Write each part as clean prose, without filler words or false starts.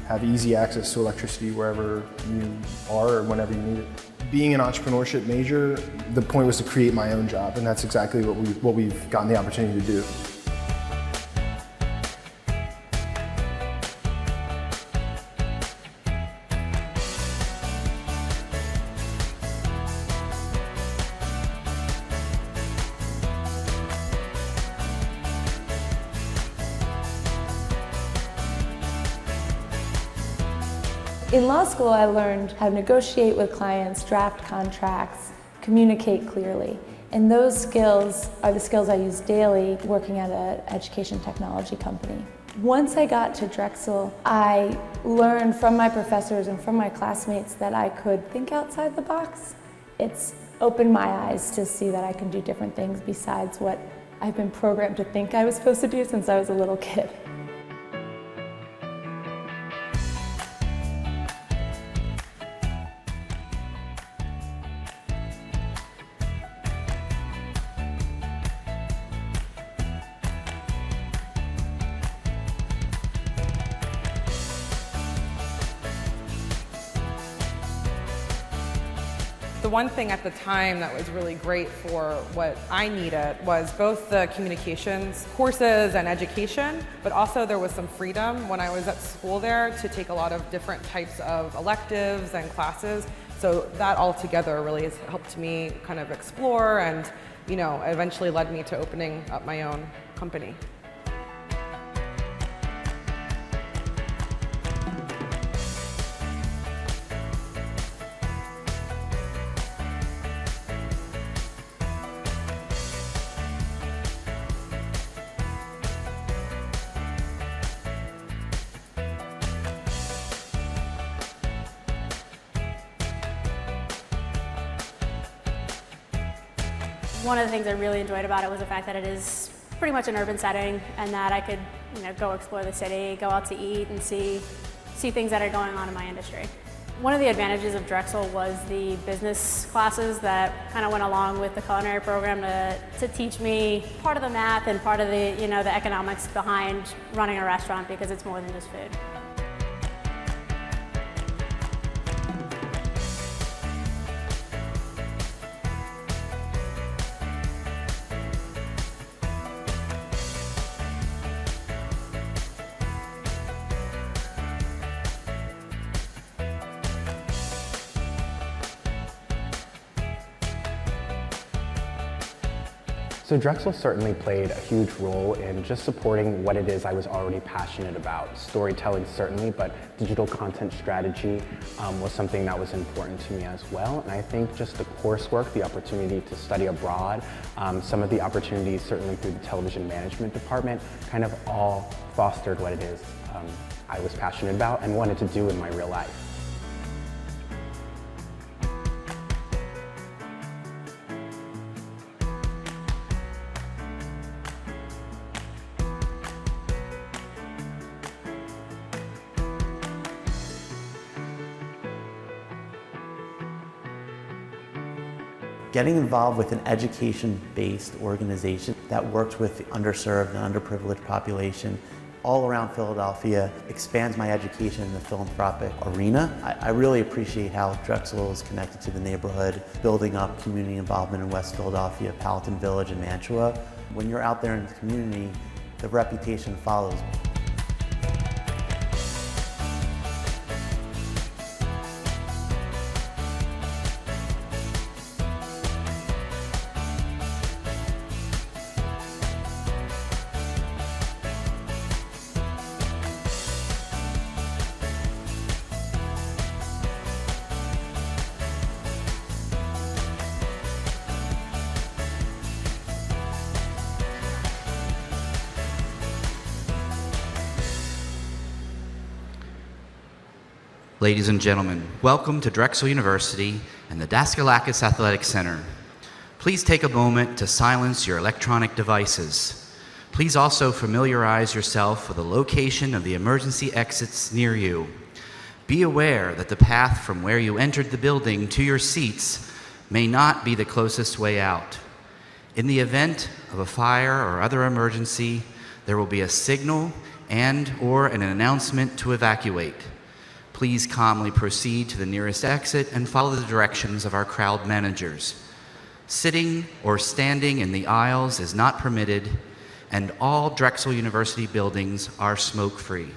have easy access to electricity wherever you are or whenever you need it. Being an entrepreneurship major, the point was to create my own job, and that's exactly what we've gotten the opportunity to do. In law school, I learned how to negotiate with clients, draft contracts, communicate clearly. And those skills are the skills I use daily working at an education technology company. Once I got to Drexel, I learned from my professors and from my classmates that I could think outside the box. It's opened my eyes to see that I can do different things besides what I've been programmed to think I was supposed to do since I was a little kid. The one thing at the time that was really great for what I needed was both the communications courses and education, but also there was some freedom when I was at school there to take a lot of different types of electives and classes. So that all together really has helped me kind of explore and, eventually led me to opening up my own company. One of the things I really enjoyed about it was the fact that it is pretty much an urban setting and that I could, go explore the city, go out to eat and see things that are going on in my industry. One of the advantages of Drexel was the business classes that kind of went along with the culinary program to teach me part of the math and part of the, the economics behind running a restaurant, because it's more than just food. So Drexel certainly played a huge role in just supporting what it is I was already passionate about. Storytelling certainly, but digital content strategy was something that was important to me as well. And I think just the coursework, the opportunity to study abroad, some of the opportunities certainly through the television management department kind of all fostered what it is I was passionate about and wanted to do in my real life. Getting involved with an education-based organization that works with the underserved and underprivileged population all around Philadelphia expands my education in the philanthropic arena. I really appreciate how Drexel is connected to the neighborhood, building up community involvement in West Philadelphia, Palatine Village, and Mantua. When you're out there in the community, the reputation follows. Ladies and gentlemen, welcome to Drexel University and the Daskalakis Athletic Center. Please take a moment to silence your electronic devices. Please also familiarize yourself with the location of the emergency exits near you. Be aware that the path from where you entered the building to your seats may not be the closest way out. In the event of a fire or other emergency, there will be a signal and/or an announcement to evacuate. Please calmly proceed to the nearest exit and follow the directions of our crowd managers. Sitting or standing in the aisles is not permitted, and all Drexel University buildings are smoke-free.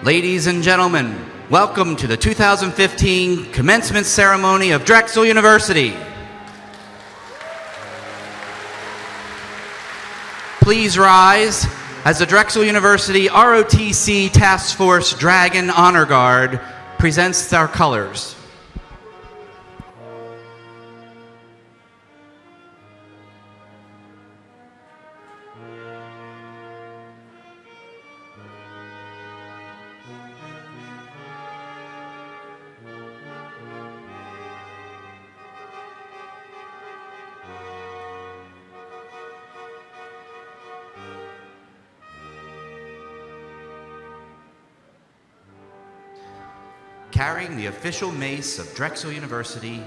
Ladies and gentlemen, welcome to the 2015 Commencement Ceremony of Drexel University. Please rise as the Drexel University ROTC Task Force Dragon Honor Guard presents our colors. Carrying the official mace of Drexel University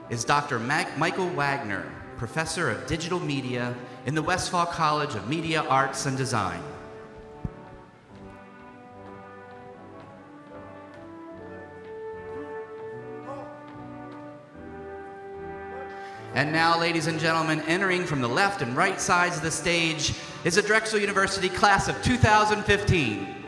is Dr. Michael Wagner, Professor of Digital Media in the Westphal College of Media Arts and Design. And now, ladies and gentlemen, entering from the left and right sides of the stage is the Drexel University class of 2015.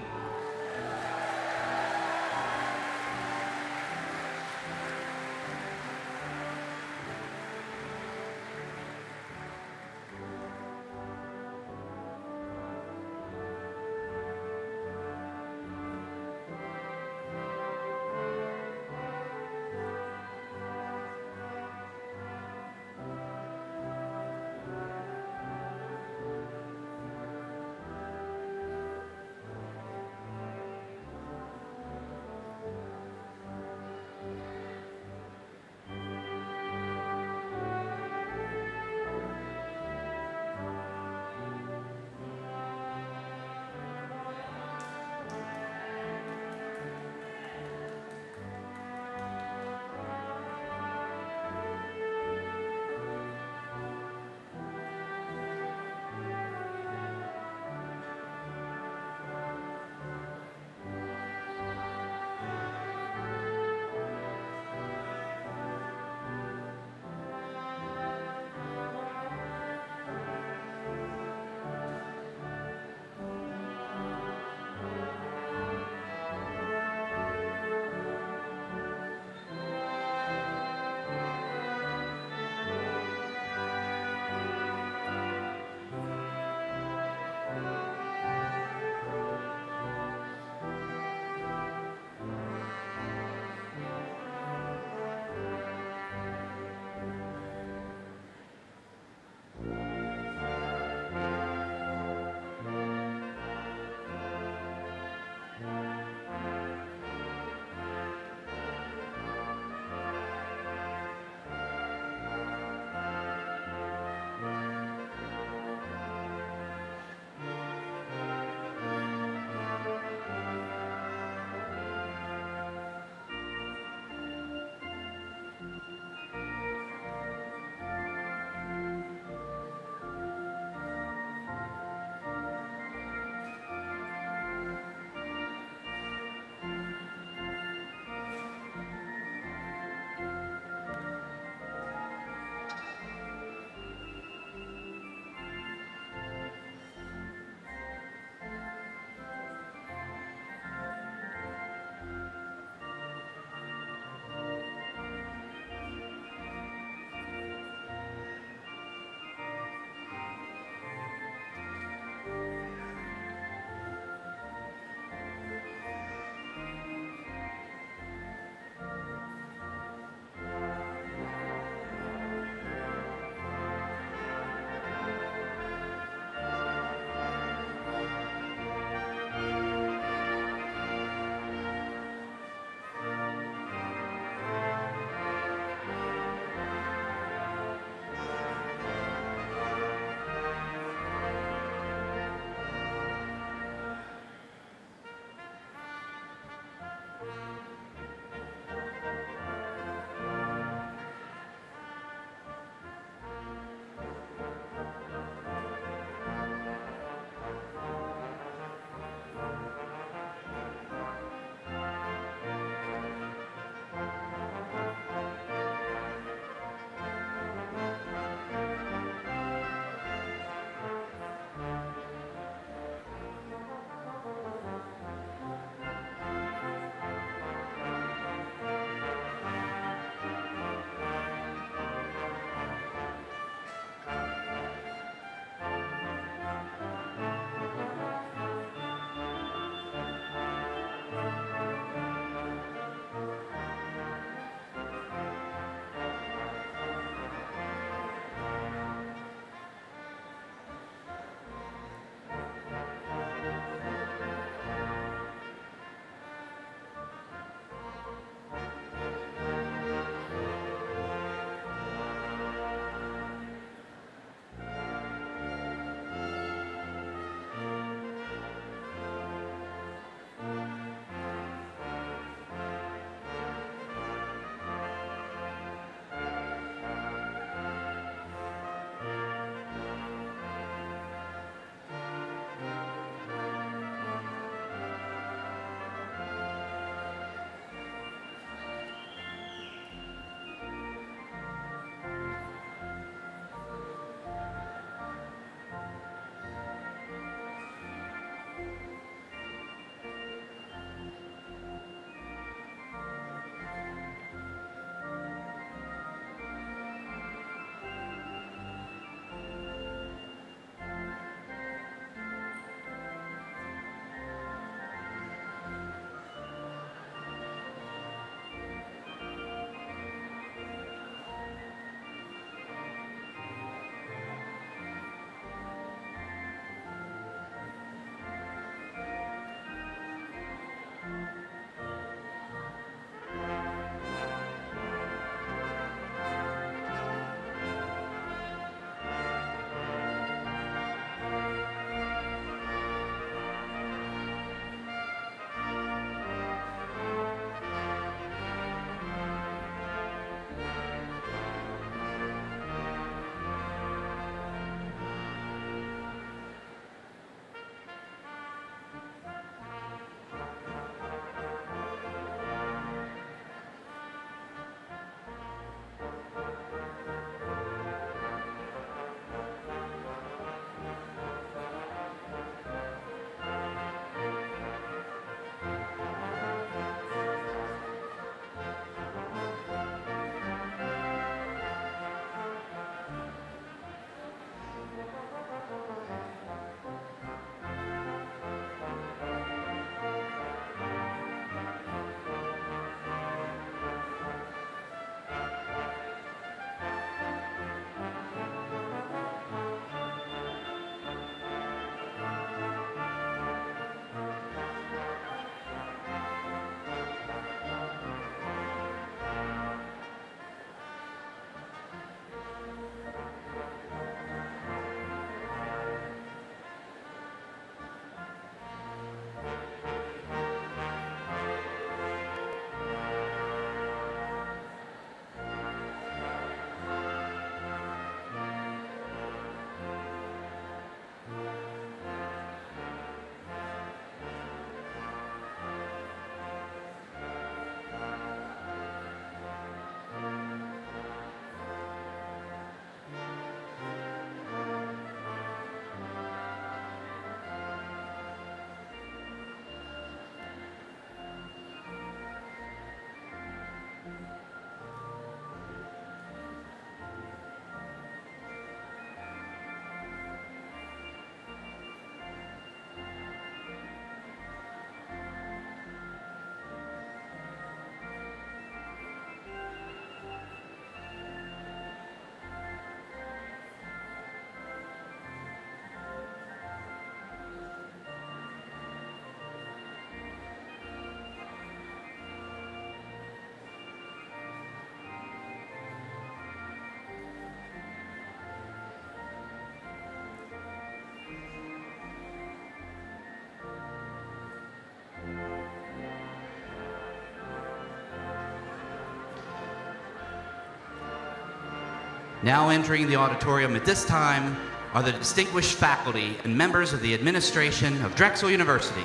Now entering the auditorium at this time are the distinguished faculty and members of the administration of Drexel University.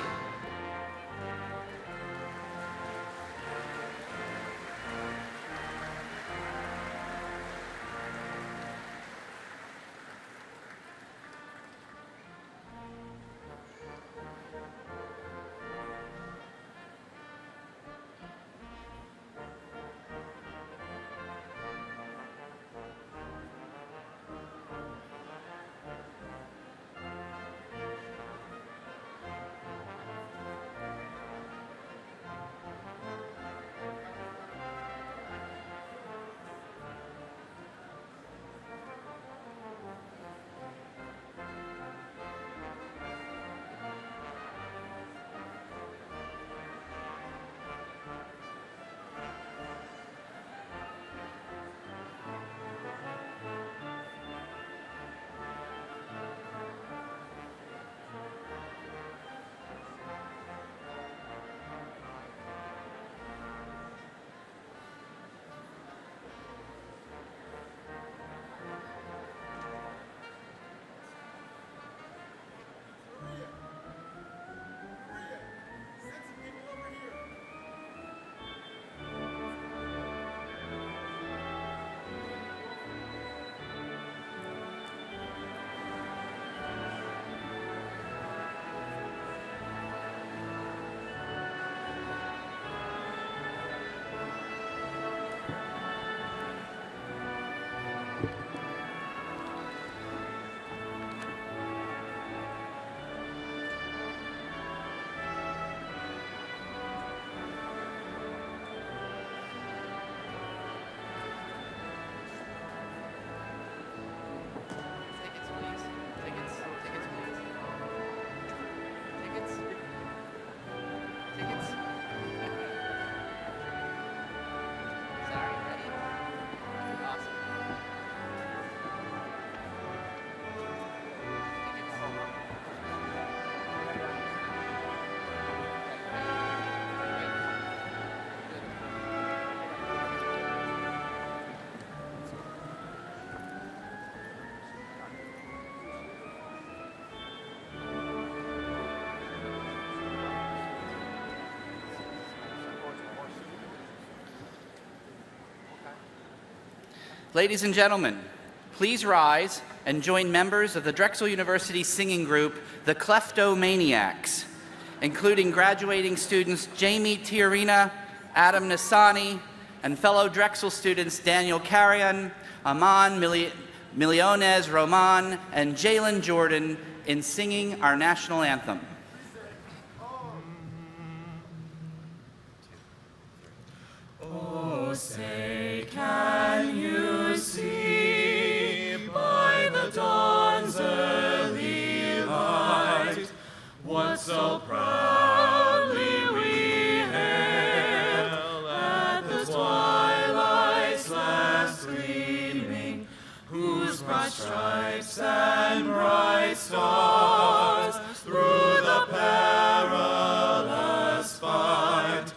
Ladies and gentlemen, please rise and join members of the Drexel University singing group, the Kleptomaniacs, including graduating students Jamie Tiarina, Adam Nassani, and fellow Drexel students Daniel Carrion, Aman Millones Roman, and Jalen Jordan in singing our national anthem. Oh, say, can you see by the dawn's early light what so proudly we hailed at the twilight's last gleaming, whose broad stripes and bright stars through the perilous fight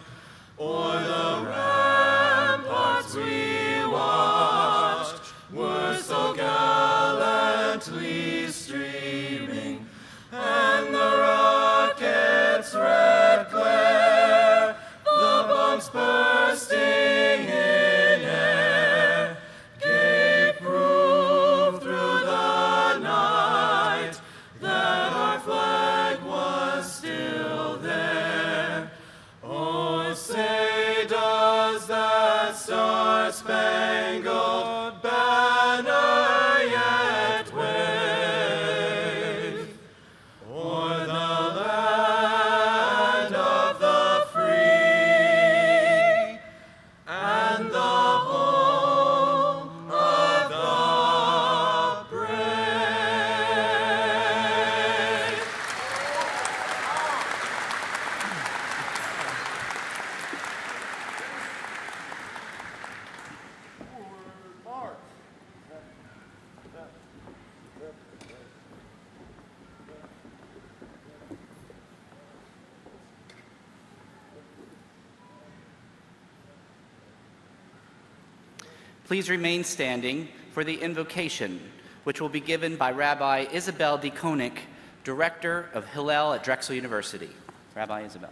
o'er the ramparts we watched were so gallantly streaming, and the rockets' red glare, the bombs bursting in air, gave proof through the night that our flag was still there. Oh, say, does that star-spangled banner yet wave o'er the land of the free and the home of the brave? Please remain standing for the invocation, which will be given by Rabbi Isabel D. Koenig, Director of Hillel at Drexel University. Rabbi Isabel.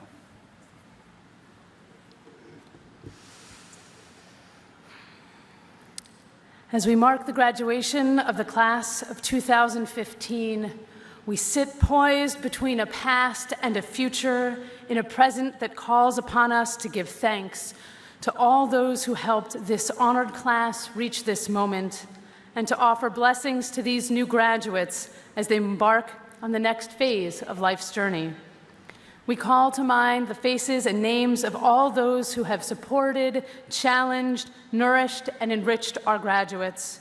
As we mark the graduation of the class of 2015, we sit poised between a past and a future in a present that calls upon us to give thanks to all those who helped this honored class reach this moment, and to offer blessings to these new graduates as they embark on the next phase of life's journey. We call to mind the faces and names of all those who have supported, challenged, nourished, and enriched our graduates.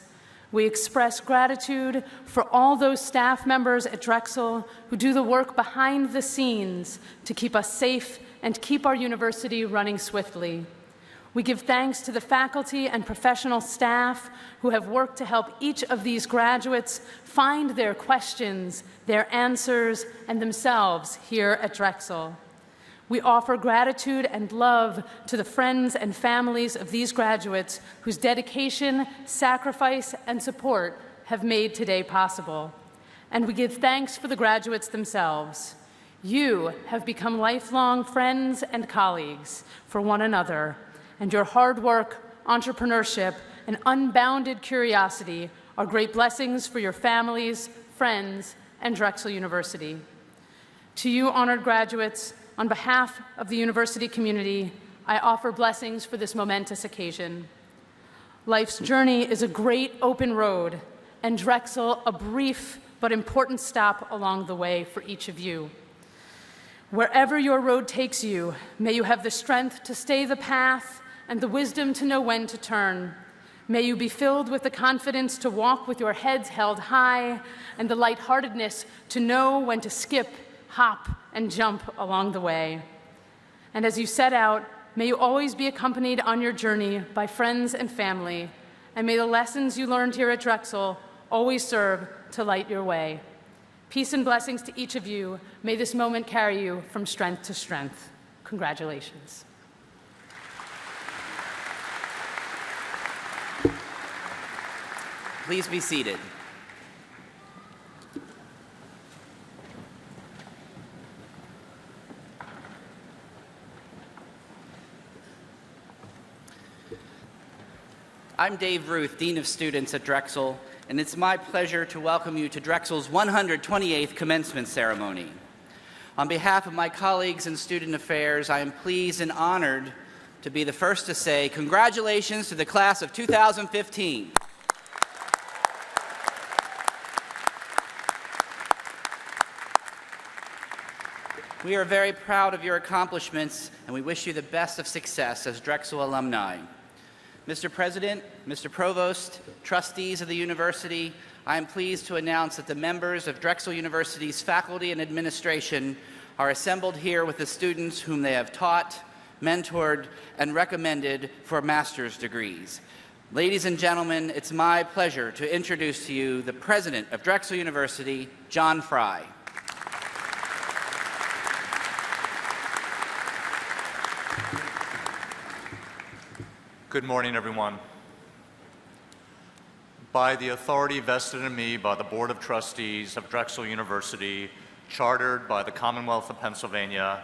We express gratitude for all those staff members at Drexel who do the work behind the scenes to keep us safe and keep our university running swiftly. We give thanks to the faculty and professional staff who have worked to help each of these graduates find their questions, their answers, and themselves here at Drexel. We offer gratitude and love to the friends and families of these graduates whose dedication, sacrifice, and support have made today possible. And we give thanks for the graduates themselves. You have become lifelong friends and colleagues for one another, and your hard work, entrepreneurship, and unbounded curiosity are great blessings for your families, friends, and Drexel University. To you, honored graduates, on behalf of the university community, I offer blessings for this momentous occasion. Life's journey is a great open road, and Drexel a brief but important stop along the way for each of you. Wherever your road takes you, may you have the strength to stay the path and the wisdom to know when to turn. May you be filled with the confidence to walk with your heads held high and the lightheartedness to know when to skip, hop, and jump along the way. And as you set out, may you always be accompanied on your journey by friends and family, and may the lessons you learned here at Drexel always serve to light your way. Peace and blessings to each of you. May this moment carry you from strength to strength. Congratulations. Please be seated. I'm Dave Ruth, Dean of Students at Drexel, and it's my pleasure to welcome you to Drexel's 128th commencement ceremony. On behalf of my colleagues in Student Affairs, I am pleased and honored to be the first to say congratulations to the class of 2015. We are very proud of your accomplishments, and we wish you the best of success as Drexel alumni. Mr. President, Mr. Provost, trustees of the university, I am pleased to announce that the members of Drexel University's faculty and administration are assembled here with the students whom they have taught, mentored, and recommended for master's degrees. Ladies and gentlemen, it's my pleasure to introduce to you the president of Drexel University, John Fry. Good morning, everyone. By the authority vested in me by the Board of Trustees of Drexel University, chartered by the Commonwealth of Pennsylvania,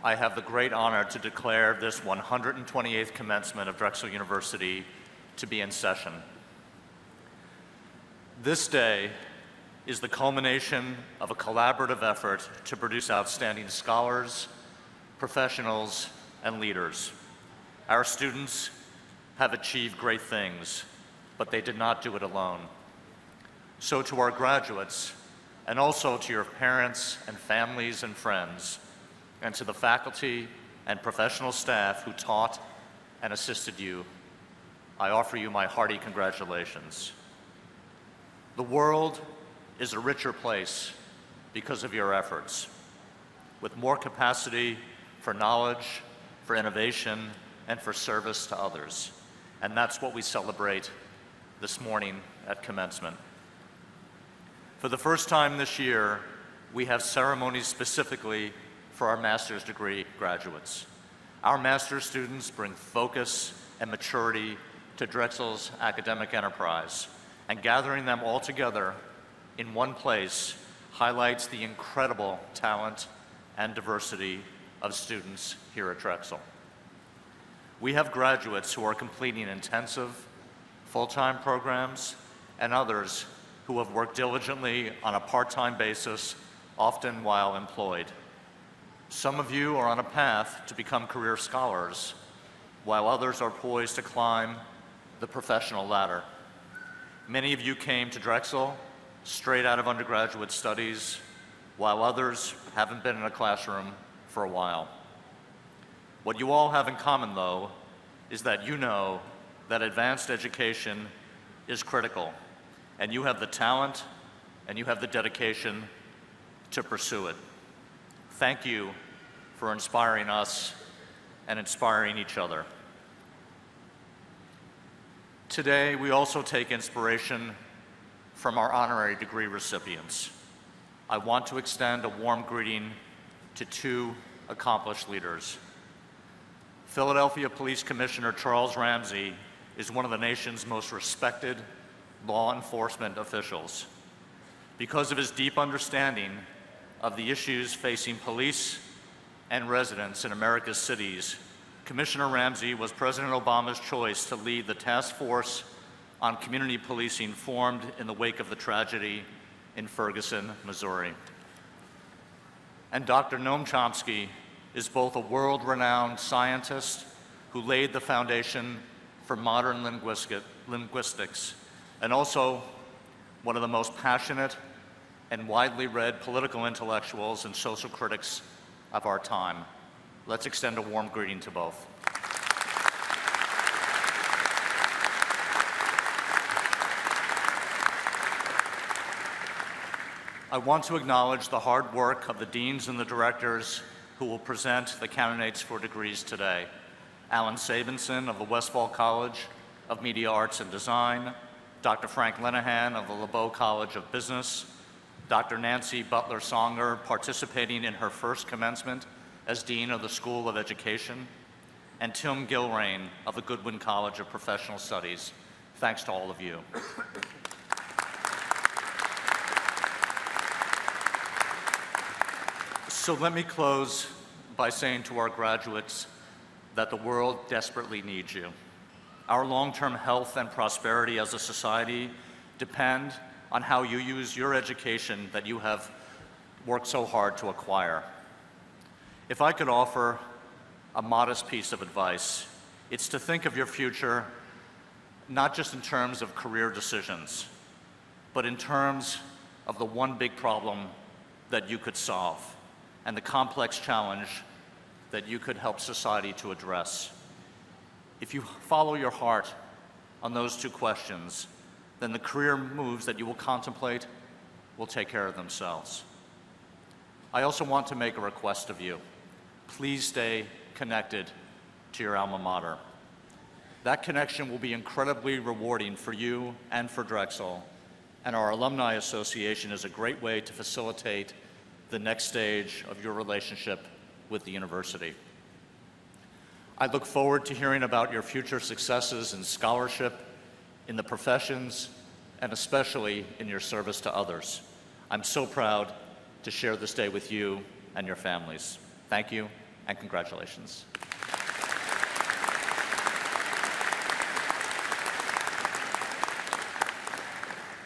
I have the great honor to declare this 128th commencement of Drexel University to be in session. This day is the culmination of a collaborative effort to produce outstanding scholars, professionals, and leaders. Our students have achieved great things, but they did not do it alone. So to our graduates, and also to your parents and families and friends, and to the faculty and professional staff who taught and assisted you, I offer you my hearty congratulations. The world is a richer place because of your efforts, with more capacity for knowledge, for innovation, and for service to others. And that's what we celebrate this morning at commencement. For the first time this year, we have ceremonies specifically for our master's degree graduates. Our master's students bring focus and maturity to Drexel's academic enterprise, and gathering them all together in one place highlights the incredible talent and diversity of students here at Drexel. We have graduates who are completing intensive, full-time programs, and others who have worked diligently on a part-time basis, often while employed. Some of you are on a path to become career scholars, while others are poised to climb the professional ladder. Many of you came to Drexel straight out of undergraduate studies, while others haven't been in a classroom for a while. What you all have in common, though, is that you know that advanced education is critical, and you have the talent and you have the dedication to pursue it. Thank you for inspiring us and inspiring each other. Today, we also take inspiration from our honorary degree recipients. I want to extend a warm greeting to two accomplished leaders. Philadelphia Police Commissioner Charles Ramsey is one of the nation's most respected law enforcement officials. Because of his deep understanding of the issues facing police and residents in America's cities, Commissioner Ramsey was President Obama's choice to lead the task force on community policing formed in the wake of the tragedy in Ferguson, Missouri. And Dr. Noam Chomsky is both a world-renowned scientist who laid the foundation for modern linguistics, and also one of the most passionate and widely read political intellectuals and social critics of our time. Let's extend a warm greeting to both. I want to acknowledge the hard work of the deans and the directors who will present the candidates for degrees today. Alan Sabinson of the Westphal College of Media Arts and Design, Dr. Frank Lenahan of the LeBow College of Business, Dr. Nancy Butler-Songer participating in her first commencement as Dean of the School of Education, and Tim Gilrain of the Goodwin College of Professional Studies. Thanks to all of you. So let me close by saying to our graduates that the world desperately needs you. Our long-term health and prosperity as a society depend on how you use your education that you have worked so hard to acquire. If I could offer a modest piece of advice, it's to think of your future not just in terms of career decisions, but in terms of the one big problem that you could solve and the complex challenge that you could help society to address. If you follow your heart on those two questions, then the career moves that you will contemplate will take care of themselves. I also want to make a request of you. Please stay connected to your alma mater. That connection will be incredibly rewarding for you and for Drexel, and our Alumni Association is a great way to facilitate the next stage of your relationship with the university. I look forward to hearing about your future successes in scholarship, in the professions, and especially in your service to others. I'm so proud to share this day with you and your families. Thank you, and congratulations.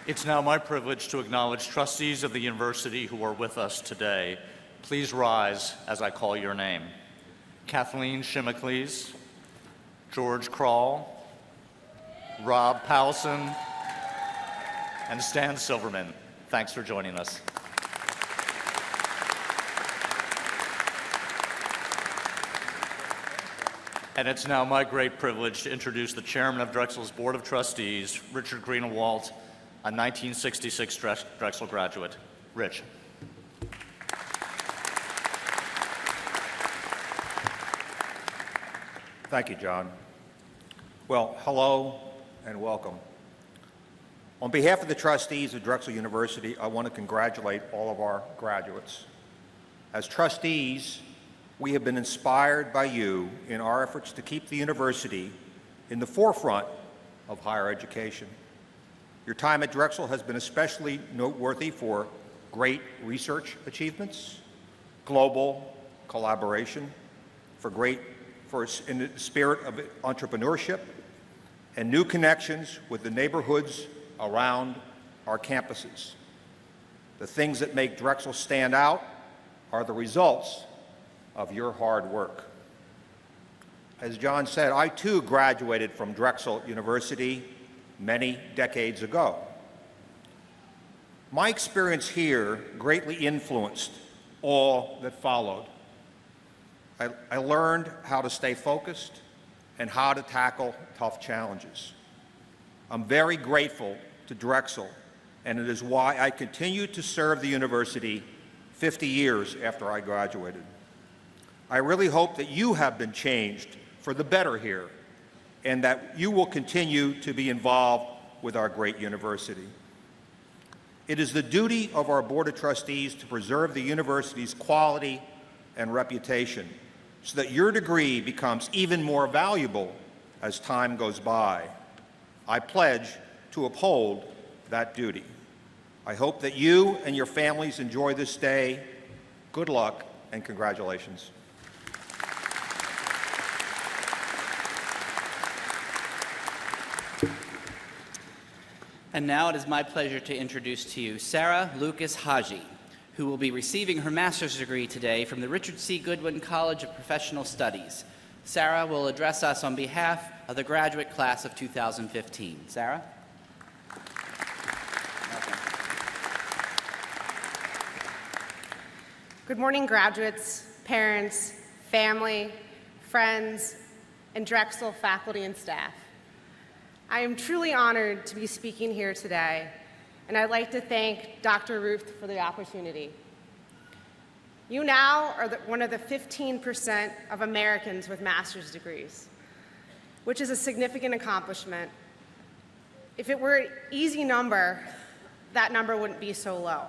It's now my privilege to acknowledge trustees of the university who are with us today. Please rise as I call your name. Kathleen Shimacles, George Kroll, Rob Powelson, and Stan Silverman. Thanks for joining us. And it's now my great privilege to introduce the chairman of Drexel's Board of Trustees, Richard Greenewalt, a 1966 Drexel graduate. Rich. Thank you, John. Well, hello and welcome. On behalf of the trustees of Drexel University, I want to congratulate all of our graduates. As trustees, we have been inspired by you in our efforts to keep the university in the forefront of higher education. Your time at Drexel has been especially noteworthy for great research achievements, global collaboration, in the spirit of entrepreneurship, and new connections with the neighborhoods around our campuses. The things that make Drexel stand out are the results of your hard work. As John said, I too graduated from Drexel University many decades ago. My experience here greatly influenced all that followed. I learned how to stay focused and how to tackle tough challenges. I'm very grateful to Drexel, and it is why I continue to serve the university 50 years after I graduated. I really hope that you have been changed for the better here, and that you will continue to be involved with our great university. It is the duty of our Board of Trustees to preserve the university's quality and reputation so that your degree becomes even more valuable as time goes by. I pledge to uphold that duty. I hope that you and your families enjoy this day. Good luck and congratulations. And now it is my pleasure to introduce to you Sarah Lucas Haji, who will be receiving her master's degree today from the Richard C. Goodwin College of Professional Studies. Sarah will address us on behalf of the graduate class of 2015. Sarah? Good morning, graduates, parents, family, friends, and Drexel faculty and staff. I am truly honored to be speaking here today, and I'd like to thank Dr. Ruth for the opportunity. You now are one of the 15% of Americans with master's degrees, which is a significant accomplishment. If it were an easy number, that number wouldn't be so low.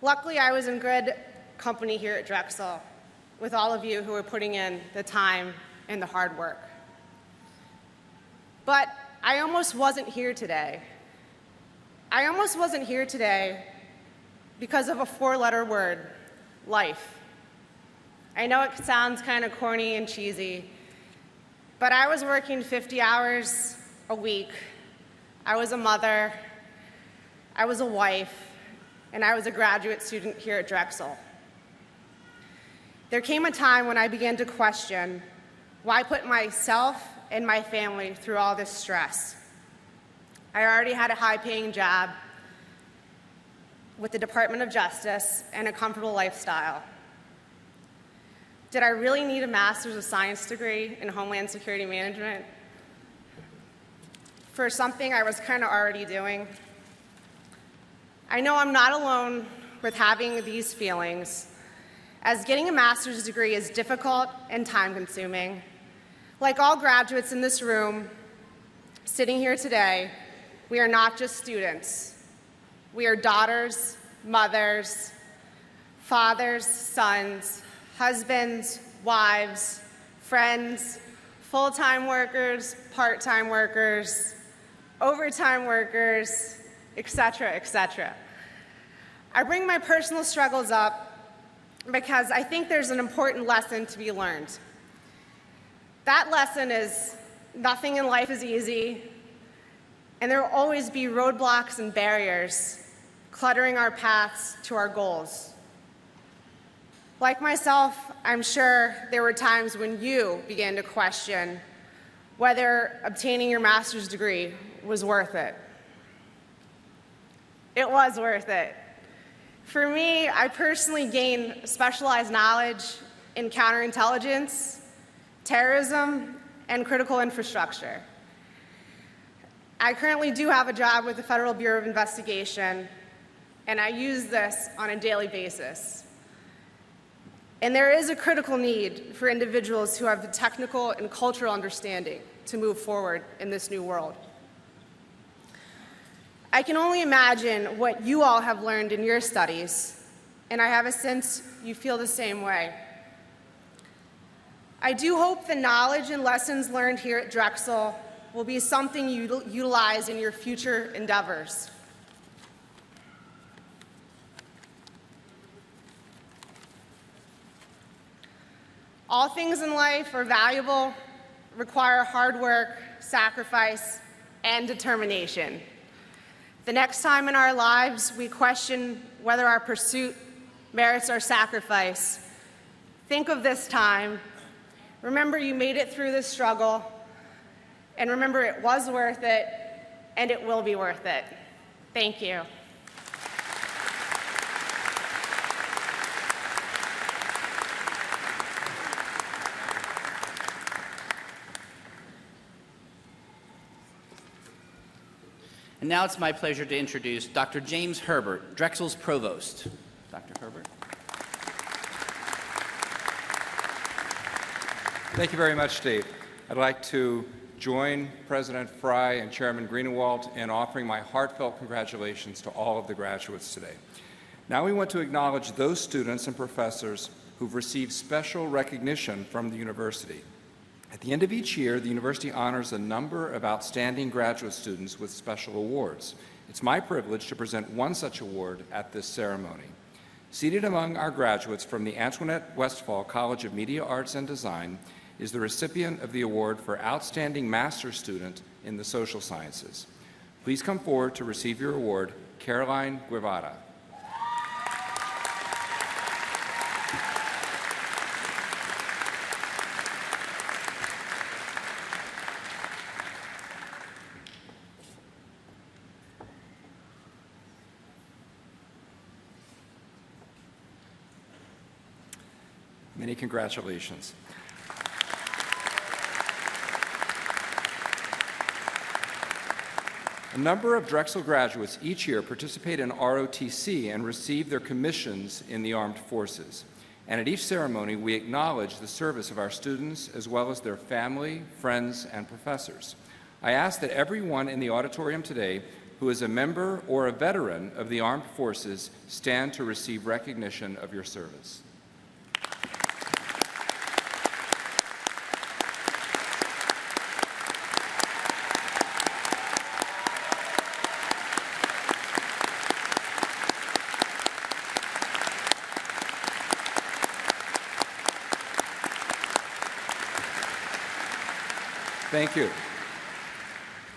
Luckily, I was in good company here at Drexel with all of you who are putting in the time and the hard work. But I almost wasn't here today. I almost wasn't here today because of a four-letter word, life. I know it sounds kind of corny and cheesy, but I was working 50 hours a week. I was a mother, I was a wife, and I was a graduate student here at Drexel. There came a time when I began to question why put myself and my family through all this stress. I already had a high-paying job with the Department of Justice and a comfortable lifestyle. Did I really need a Master's of Science degree in Homeland Security Management for something I was kind of already doing? I know I'm not alone with having these feelings, as getting a master's degree is difficult and time-consuming. Like all graduates in this room, sitting here today, we are not just students. We are daughters, mothers, fathers, sons, husbands, wives, friends, full-time workers, part-time workers, overtime workers, etc., etc. I bring my personal struggles up because I think there's an important lesson to be learned. That lesson is nothing in life is easy, and there will always be roadblocks and barriers cluttering our paths to our goals. Like myself, I'm sure there were times when you began to question whether obtaining your master's degree was worth it. It was worth it. For me, I personally gained specialized knowledge in counterintelligence, terrorism, and critical infrastructure. I currently do have a job with the Federal Bureau of Investigation, and I use this on a daily basis. And there is a critical need for individuals who have the technical and cultural understanding to move forward in this new world. I can only imagine what you all have learned in your studies, and I have a sense you feel the same way. I do hope the knowledge and lessons learned here at Drexel will be something you utilize in your future endeavors. All things in life are valuable, require hard work, sacrifice, and determination. The next time in our lives we question whether our pursuit merits our sacrifice, think of this time. Remember you made it through this struggle, and remember it was worth it, and it will be worth it. Thank you. And now it's my pleasure to introduce Dr. James Herbert, Drexel's provost. Dr. Herbert. Thank you very much, Steve. I'd like to join President Fry and Chairman Greenewalt in offering my heartfelt congratulations to all of the graduates today. Now we want to acknowledge those students and professors who've received special recognition from the university. At the end of each year, the university honors a number of outstanding graduate students with special awards. It's my privilege to present one such award at this ceremony. Seated among our graduates from the Antoinette Westphal College of Media Arts and Design is the recipient of the award for Outstanding Master's Student in the Social Sciences. Please come forward to receive your award, Caroline Guevara. Many congratulations. A number of Drexel graduates each year participate in ROTC and receive their commissions in the armed forces. And at each ceremony, we acknowledge the service of our students as well as their family, friends, and professors. I ask that everyone in the auditorium today who is a member or a veteran of the armed forces stand to receive recognition of your service. Thank you.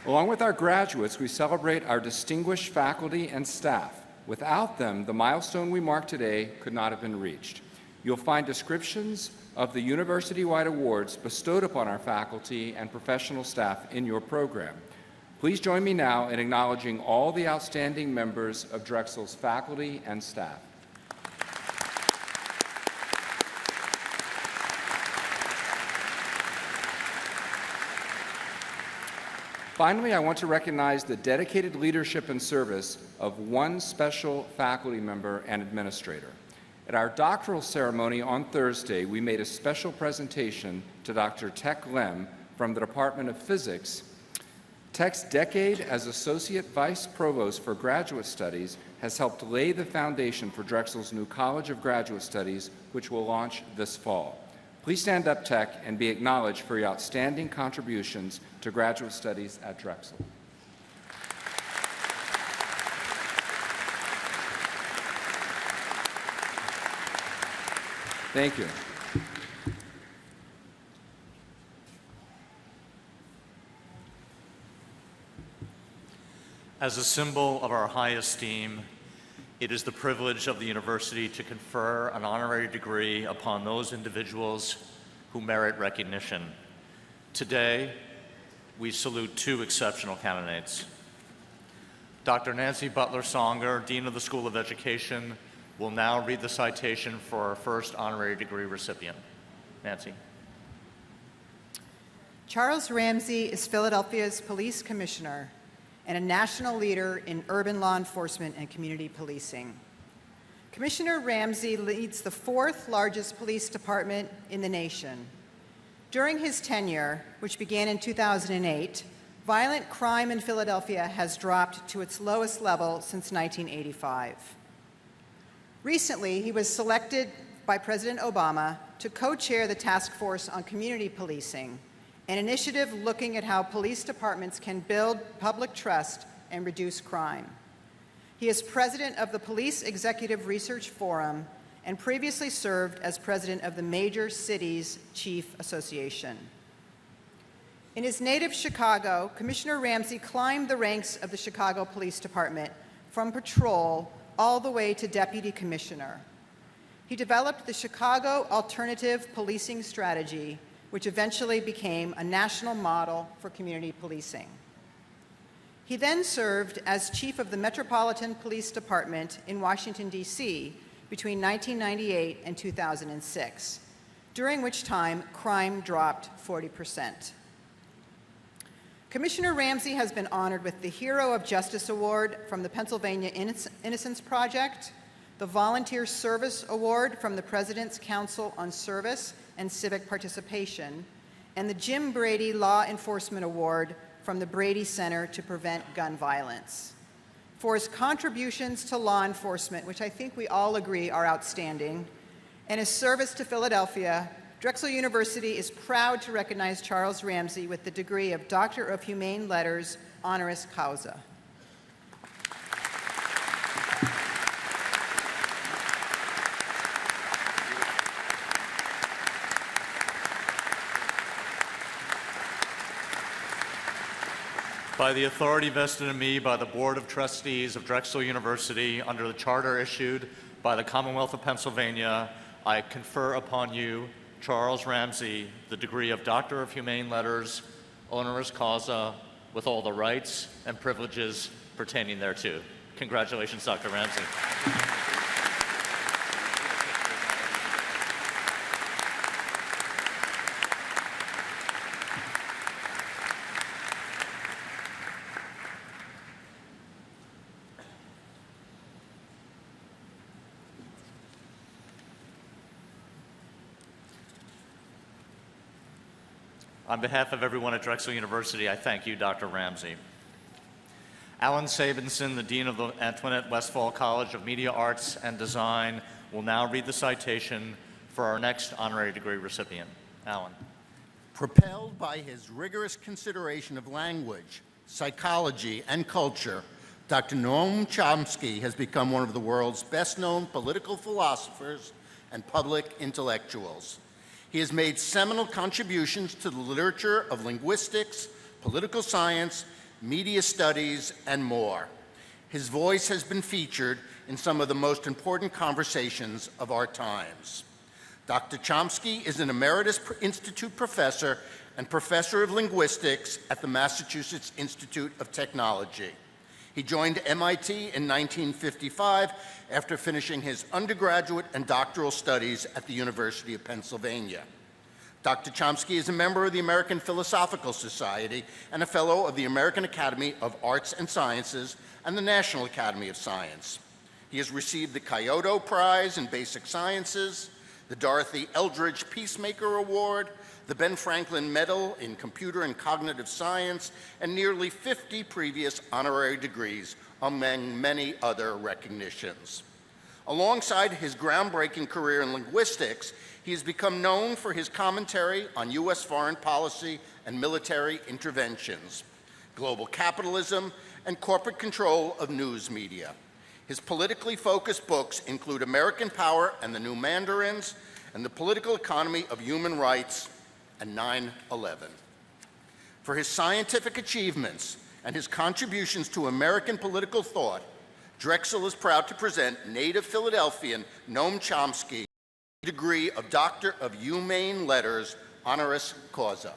Along with our graduates, we celebrate our distinguished faculty and staff. Without them, the milestone we mark today could not have been reached. You'll find descriptions of the university-wide awards bestowed upon our faculty and professional staff in your program. Please join me now in acknowledging all the outstanding members of Drexel's faculty and staff. Finally, I want to recognize the dedicated leadership and service of one special faculty member and administrator. At our doctoral ceremony on Thursday, we made a special presentation to Dr. Tech Lem from the Department of Physics. Tech's decade as Associate Vice Provost for Graduate Studies has helped lay the foundation for Drexel's new College of Graduate Studies, which will launch this fall. Please stand up, Tech, and be acknowledged for your outstanding contributions to graduate studies at Drexel. Thank you. As a symbol of our high esteem, it is the privilege of the university to confer an honorary degree upon those individuals who merit recognition. Today, we salute two exceptional candidates. Dr. Nancy Butler-Songer, Dean of the School of Education, will now read the citation for our first honorary degree recipient. Nancy. Charles Ramsey is Philadelphia's police commissioner and a national leader in urban law enforcement and community policing. Commissioner Ramsey leads the fourth largest police department in the nation. During his tenure, which began in 2008, violent crime in Philadelphia has dropped to its lowest level since 1985. Recently, he was selected by President Obama to co-chair the Task Force on Community Policing, an initiative looking at how police departments can build public trust and reduce crime. He is president of the Police Executive Research Forum and previously served as president of the Major Cities Chief Association. In his native Chicago, Commissioner Ramsey climbed the ranks of the Chicago Police Department from patrol all the way to deputy commissioner. He developed the Chicago Alternative Policing Strategy, which eventually became a national model for community policing. He then served as chief of the Metropolitan Police Department in Washington, D.C. between 1998 and 2006, during which time crime dropped 40%. Commissioner Ramsey has been honored with the Hero of Justice Award from the Pennsylvania Innocence Project, the Volunteer Service Award from the President's Council on Service and Civic Participation, and the Jim Brady Law Enforcement Award from the Brady Center to Prevent Gun Violence. For his contributions to law enforcement, which I think we all agree are outstanding, and his service to Philadelphia, Drexel University is proud to recognize Charles Ramsey with the degree of Doctor of Humane Letters, honoris causa. By the authority vested in me by the Board of Trustees of Drexel University under the charter issued by the Commonwealth of Pennsylvania, I confer upon you, Charles Ramsey, the degree of Doctor of Humane Letters, honoris causa, with all the rights and privileges pertaining thereto. Congratulations, Dr. Ramsey. On behalf of everyone at Drexel University, I thank you, Dr. Ramsey. Alan Sabinson, the Dean of the Antoinette Westphal College of Media Arts and Design, will now read the citation for our next honorary degree recipient. Alan. Propelled by his rigorous consideration of language, psychology, and culture, Dr. Noam Chomsky has become one of the world's best-known political philosophers and public intellectuals. He has made seminal contributions to the literature of linguistics, political science, media studies, and more. His voice has been featured in some of the most important conversations of our times. Dr. Chomsky is an Emeritus Institute Professor and Professor of Linguistics at the Massachusetts Institute of Technology. He joined MIT in 1955 after finishing his undergraduate and doctoral studies at the University of Pennsylvania. Dr. Chomsky is a member of the American Philosophical Society and a fellow of the American Academy of Arts and Sciences and the National Academy of Science. He has received the Kyoto Prize in Basic Sciences, the Dorothy Eldridge Peacemaker Award, the Ben Franklin Medal in Computer and Cognitive Science, and nearly 50 previous honorary degrees, among many other recognitions. Alongside his groundbreaking career in linguistics, he has become known for his commentary on U.S. foreign policy and military interventions, global capitalism, and corporate control of news media. His politically focused books include American Power and the New Mandarins, and The Political Economy of Human Rights, and 9/11. For his scientific achievements and his contributions to American political thought, Drexel is proud to present native Philadelphian Noam Chomsky the degree of Doctor of Humane Letters, honoris causa.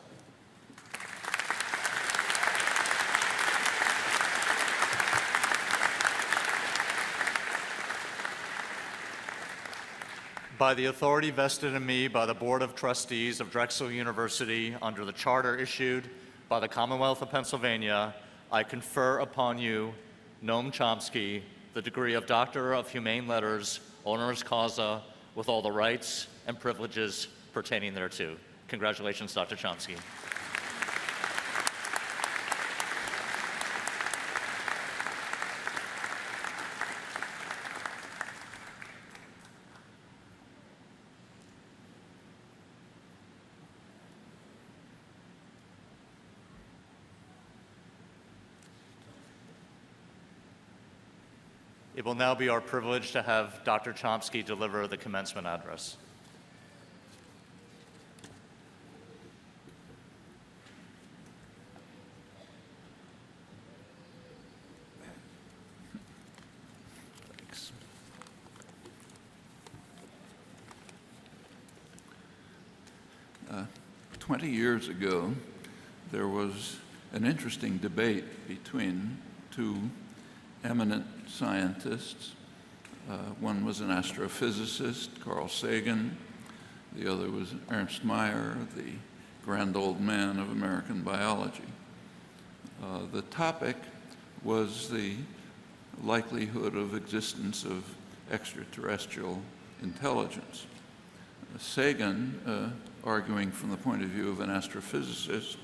By the authority vested in me by the Board of Trustees of Drexel University under the charter issued by the Commonwealth of Pennsylvania, I confer upon you, Noam Chomsky, the degree of Doctor of Humane Letters, honoris causa, with all the rights and privileges pertaining thereto. Congratulations, Dr. Chomsky. It will now be our privilege to have Dr. Chomsky deliver the commencement address. Thanks. Uh, 20 years ago, there was an interesting debate between two eminent scientists. One was an astrophysicist, Carl Sagan. The other was Ernst Mayr, the grand old man of American biology. The topic was the likelihood of existence of extraterrestrial intelligence. Sagan, arguing from the point of view of an astrophysicist,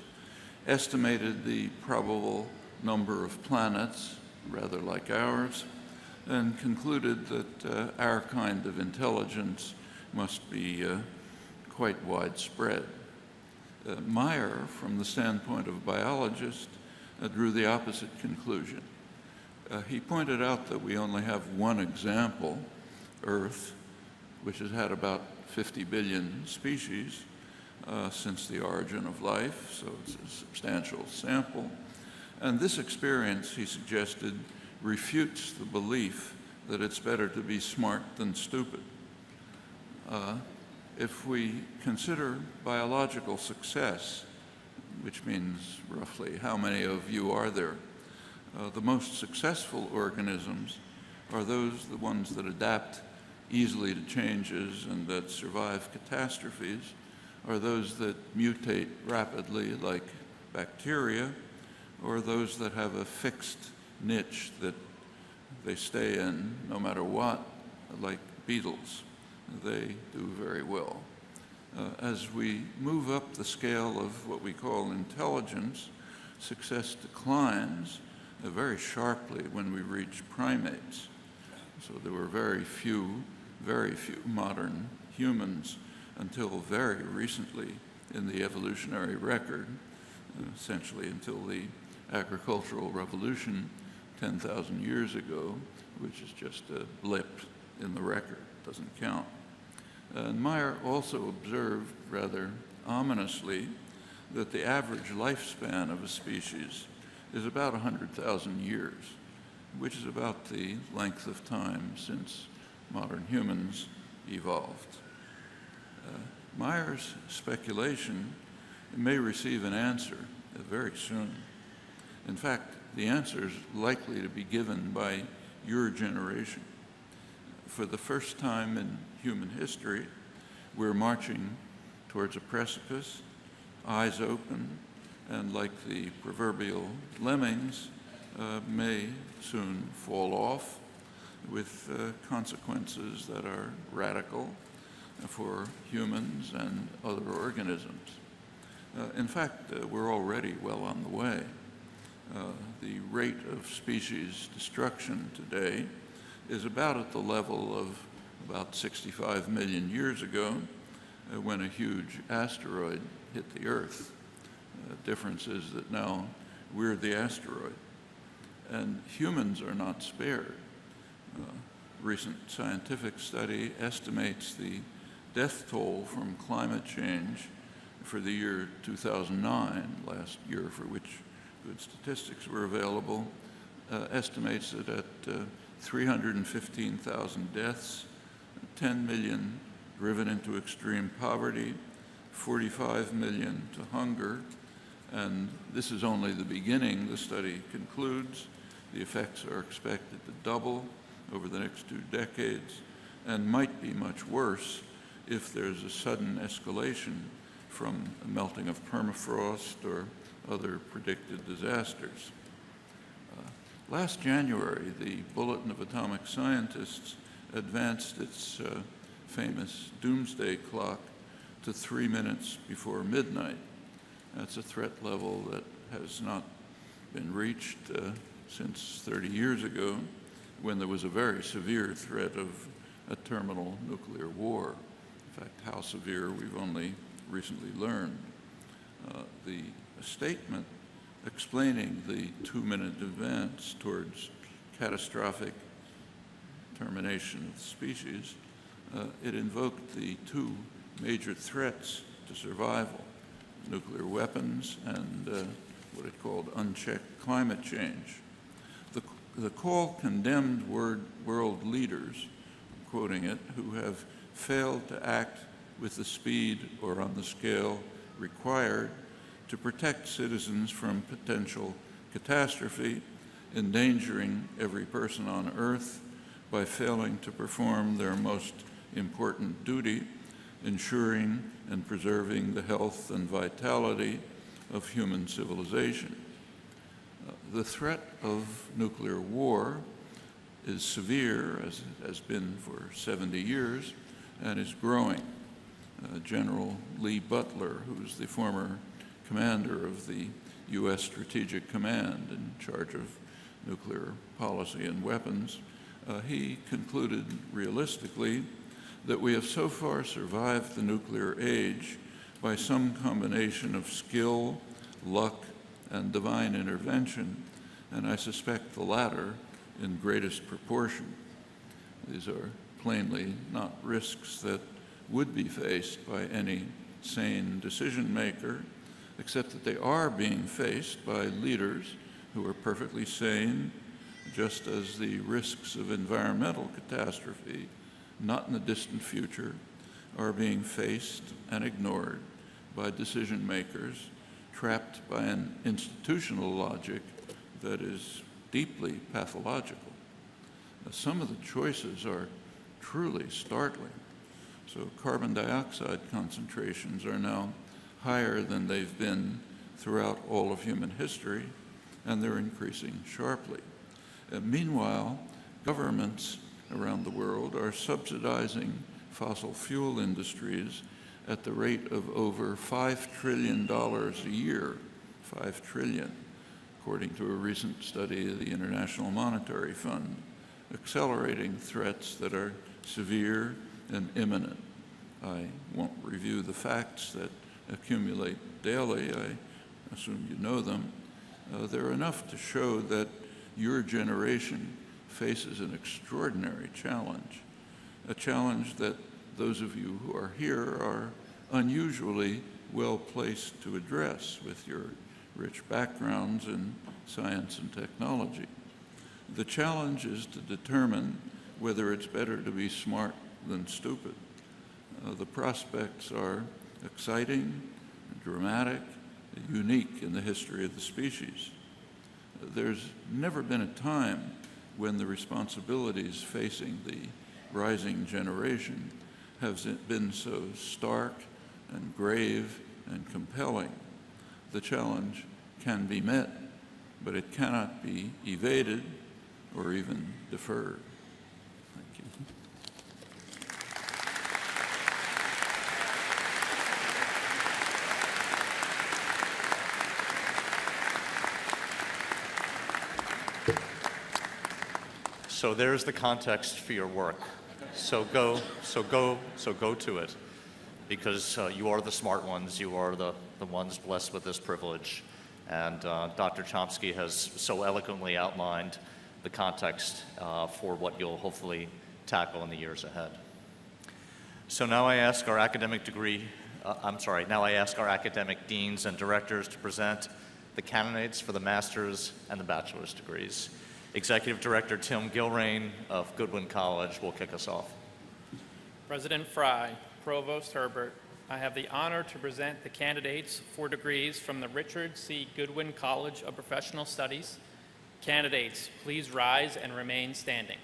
estimated the probable number of planets, rather like ours, and concluded that our kind of intelligence must be quite widespread. Mayr, from the standpoint of a biologist, drew the opposite conclusion. He pointed out that we only have one example, Earth, which has had about 50 billion species since the origin of life, so it's a substantial sample. And this experience, he suggested, refutes the belief that it's better to be smart than stupid. If we consider biological success, which means roughly how many of you are there, the most successful organisms are the ones that adapt easily to changes and that survive catastrophes, are those that mutate rapidly like bacteria, or those that have a fixed niche that they stay in no matter what, like beetles. They do very well. As we move up the scale of what we call intelligence, success declines very sharply when we reach primates. So there were very few modern humans until very recently in the evolutionary record, essentially until the agricultural revolution 10,000 years ago, which is just a blip in the record, doesn't count. And Mayr also observed, rather ominously, that the average lifespan of a species is about 100,000 years, which is about the length of time since modern humans evolved. Mayr's speculation may receive an answer very soon. In fact, the answer is likely to be given by your generation. For the first time in human history, we're marching towards a precipice, eyes open, and like the proverbial lemmings, may soon fall off with consequences that are radical for humans and other organisms. In fact, we're already well on the way. The rate of species destruction today is about at the level of about 65 million years ago when a huge asteroid hit the Earth. Difference is that now we're the asteroid. And humans are not spared. Recent scientific study estimates the death toll from climate change for the year 2009, last year for which good statistics were available, estimates it at 315,000 deaths, 10 million driven into extreme poverty, 45 million to hunger, and this is only the beginning, the study concludes. The effects are expected to double over the next 2 decades and might be much worse if there's a sudden escalation from the melting of permafrost or other predicted disasters. Last January, the Bulletin of Atomic Scientists advanced its famous doomsday clock to 3 minutes before midnight. That's a threat level that has not been reached since 30 years ago, when there was a very severe threat of a terminal nuclear war. In fact, how severe we've only recently learned. The statement explaining the 2-minute advance towards catastrophic termination of the species, it invoked the two major threats to survival, nuclear weapons and what it called unchecked climate change. The call condemned world leaders, quoting it, who have failed to act with the speed or on the scale required to protect citizens from potential catastrophe, endangering every person on Earth by failing to perform their most important duty, ensuring and preserving the health and vitality of human civilization. The threat of nuclear war is severe, as it has been for 70 years, and is growing. General Lee Butler, who's the former commander of the U.S. Strategic Command in charge of nuclear policy and weapons, he concluded realistically that we have so far survived the nuclear age by some combination of skill, luck, and divine intervention, and I suspect the latter in greatest proportion. These are plainly not risks that would be faced by any sane decision maker, except that they are being faced by leaders who are perfectly sane, just as the risks of environmental catastrophe, not in the distant future, are being faced and ignored by decision makers trapped by an institutional logic that is deeply pathological. Now, some of the choices are truly startling. So carbon dioxide concentrations are now higher than they've been throughout all of human history, and they're increasing sharply. Meanwhile, governments around the world are subsidizing fossil fuel industries at the rate of over $5 trillion a year, $5 trillion, according to a recent study of the International Monetary Fund, accelerating threats that are severe and imminent. I won't review the facts that accumulate daily. I assume you know them. They're enough to show that your generation faces an extraordinary challenge, a challenge that those of you who are here are unusually well placed to address with your rich backgrounds in science and technology. The challenge is to determine whether it's better to be smart than stupid. The prospects are exciting, dramatic, unique in the history of the species. There's never been a time when the responsibilities facing the rising generation have been so stark and grave and compelling. The challenge can be met, but it cannot be evaded or even deferred. Thank you. So there's the context for your work. So go to it, because you are the smart ones. You are the ones blessed with this privilege. And Dr. Chomsky has so eloquently outlined the context for what you'll hopefully tackle in the years ahead. So now I ask our academic deans and directors to present the candidates for the master's and the bachelor's degrees. Executive Director Tim Gilrain of Goodwin College will kick us off. President Fry, Provost Herbert, I have the honor to present the candidates for degrees from the Richard C. Goodwin College of Professional Studies. Candidates, please rise and remain standing.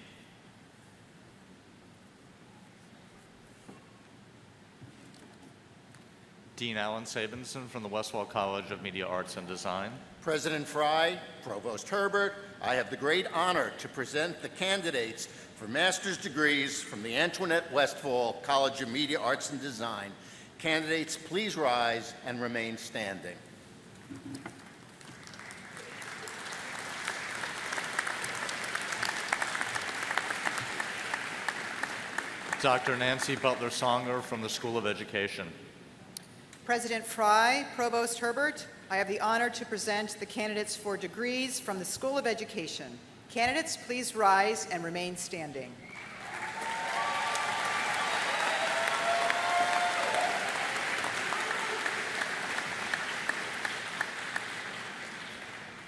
Dean Alan Sabinson from the Westphal College of Media Arts and Design. President Fry, Provost Herbert, I have the great honor to present the candidates for master's degrees from the Antoinette Westphal College of Media Arts and Design. Candidates, please rise and remain standing. Dr. Nancy Butler-Songer from the School of Education. President Fry, Provost Herbert, I have the honor to present the candidates for degrees from the School of Education. Candidates, please rise and remain standing.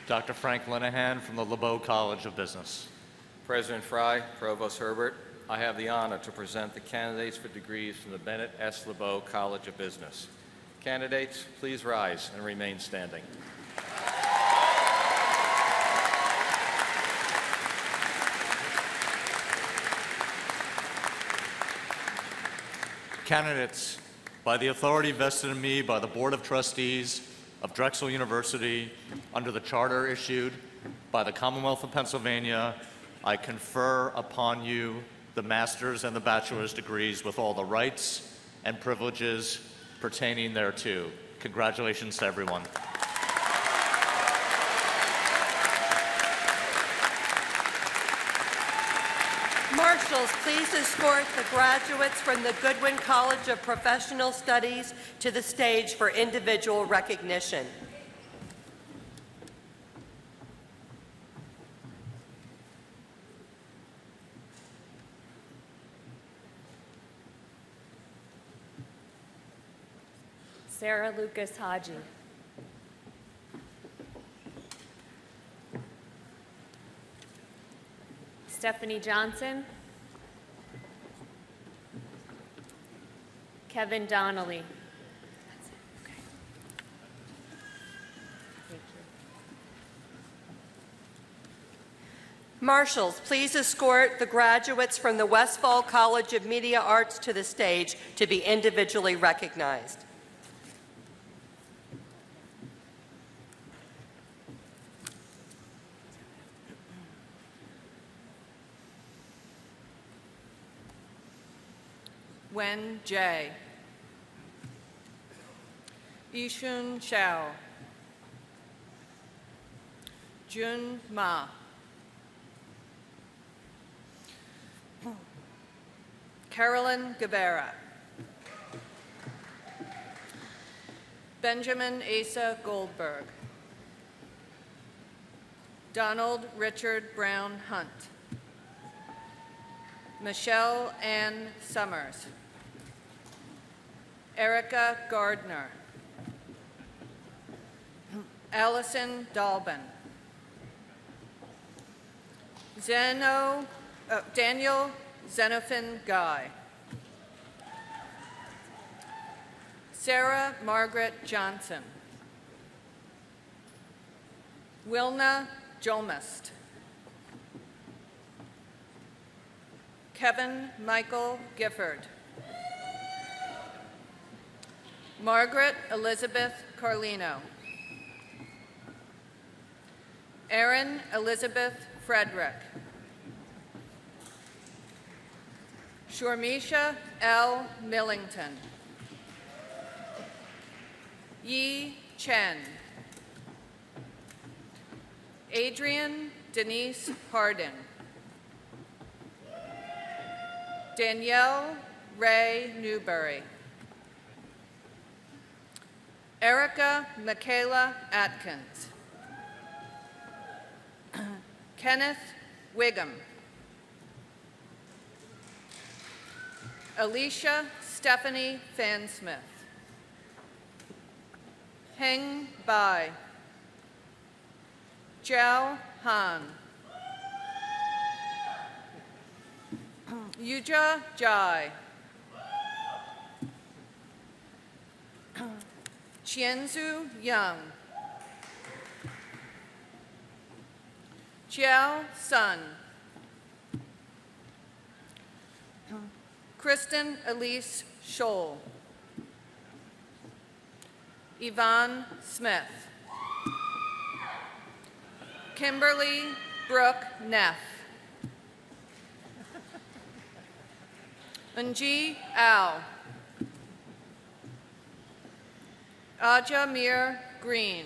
Dr. Frank Linehan from the LeBow College of Business. President Fry, Provost Herbert, I have the honor to present the candidates for degrees from the Bennett S. LeBow College of Business. Candidates, please rise and remain standing. Candidates, by the authority vested in me by the Board of Trustees of Drexel University under the charter issued by the Commonwealth of Pennsylvania, I confer upon you the master's and the bachelor's degrees with all the rights and privileges pertaining thereto. Congratulations to everyone. Marshals, please escort the graduates from the Goodwin College of Professional Studies to the stage for individual recognition. Sarah Lucas Haji. Stephanie Johnson. Kevin Donnelly. Marshals, please escort the graduates from the Westphal College of Media Arts to the stage to be individually recognized. Wen Jay. Yishun Xiao. Jun Ma. Carolyn Guevara. Benjamin Asa Goldberg. Donald Richard Brown Hunt. Michelle Ann Summers. Erica Gardner. Allison Dalbin. Daniel Xenophon Guy. Sarah Margaret Johnson. Wilna Jolmest. Kevin Michael Gifford. Margaret Elizabeth Carlino. Erin Elizabeth Frederick. Shormisha L. Millington. Yi Chen. Adrian Denise Hardin. Danielle Ray Newberry. Erica Michaela Atkins. Kenneth Wiggum. Alicia Stephanie Fansmith. Heng Bai. Jiao Han. Yuja Jai. Qianzu Yang. Jiao Sun. Christen Elise Scholl. Yvonne Smith. Kimberly Brooke Neff. Unji Ao. Aja Mir Green.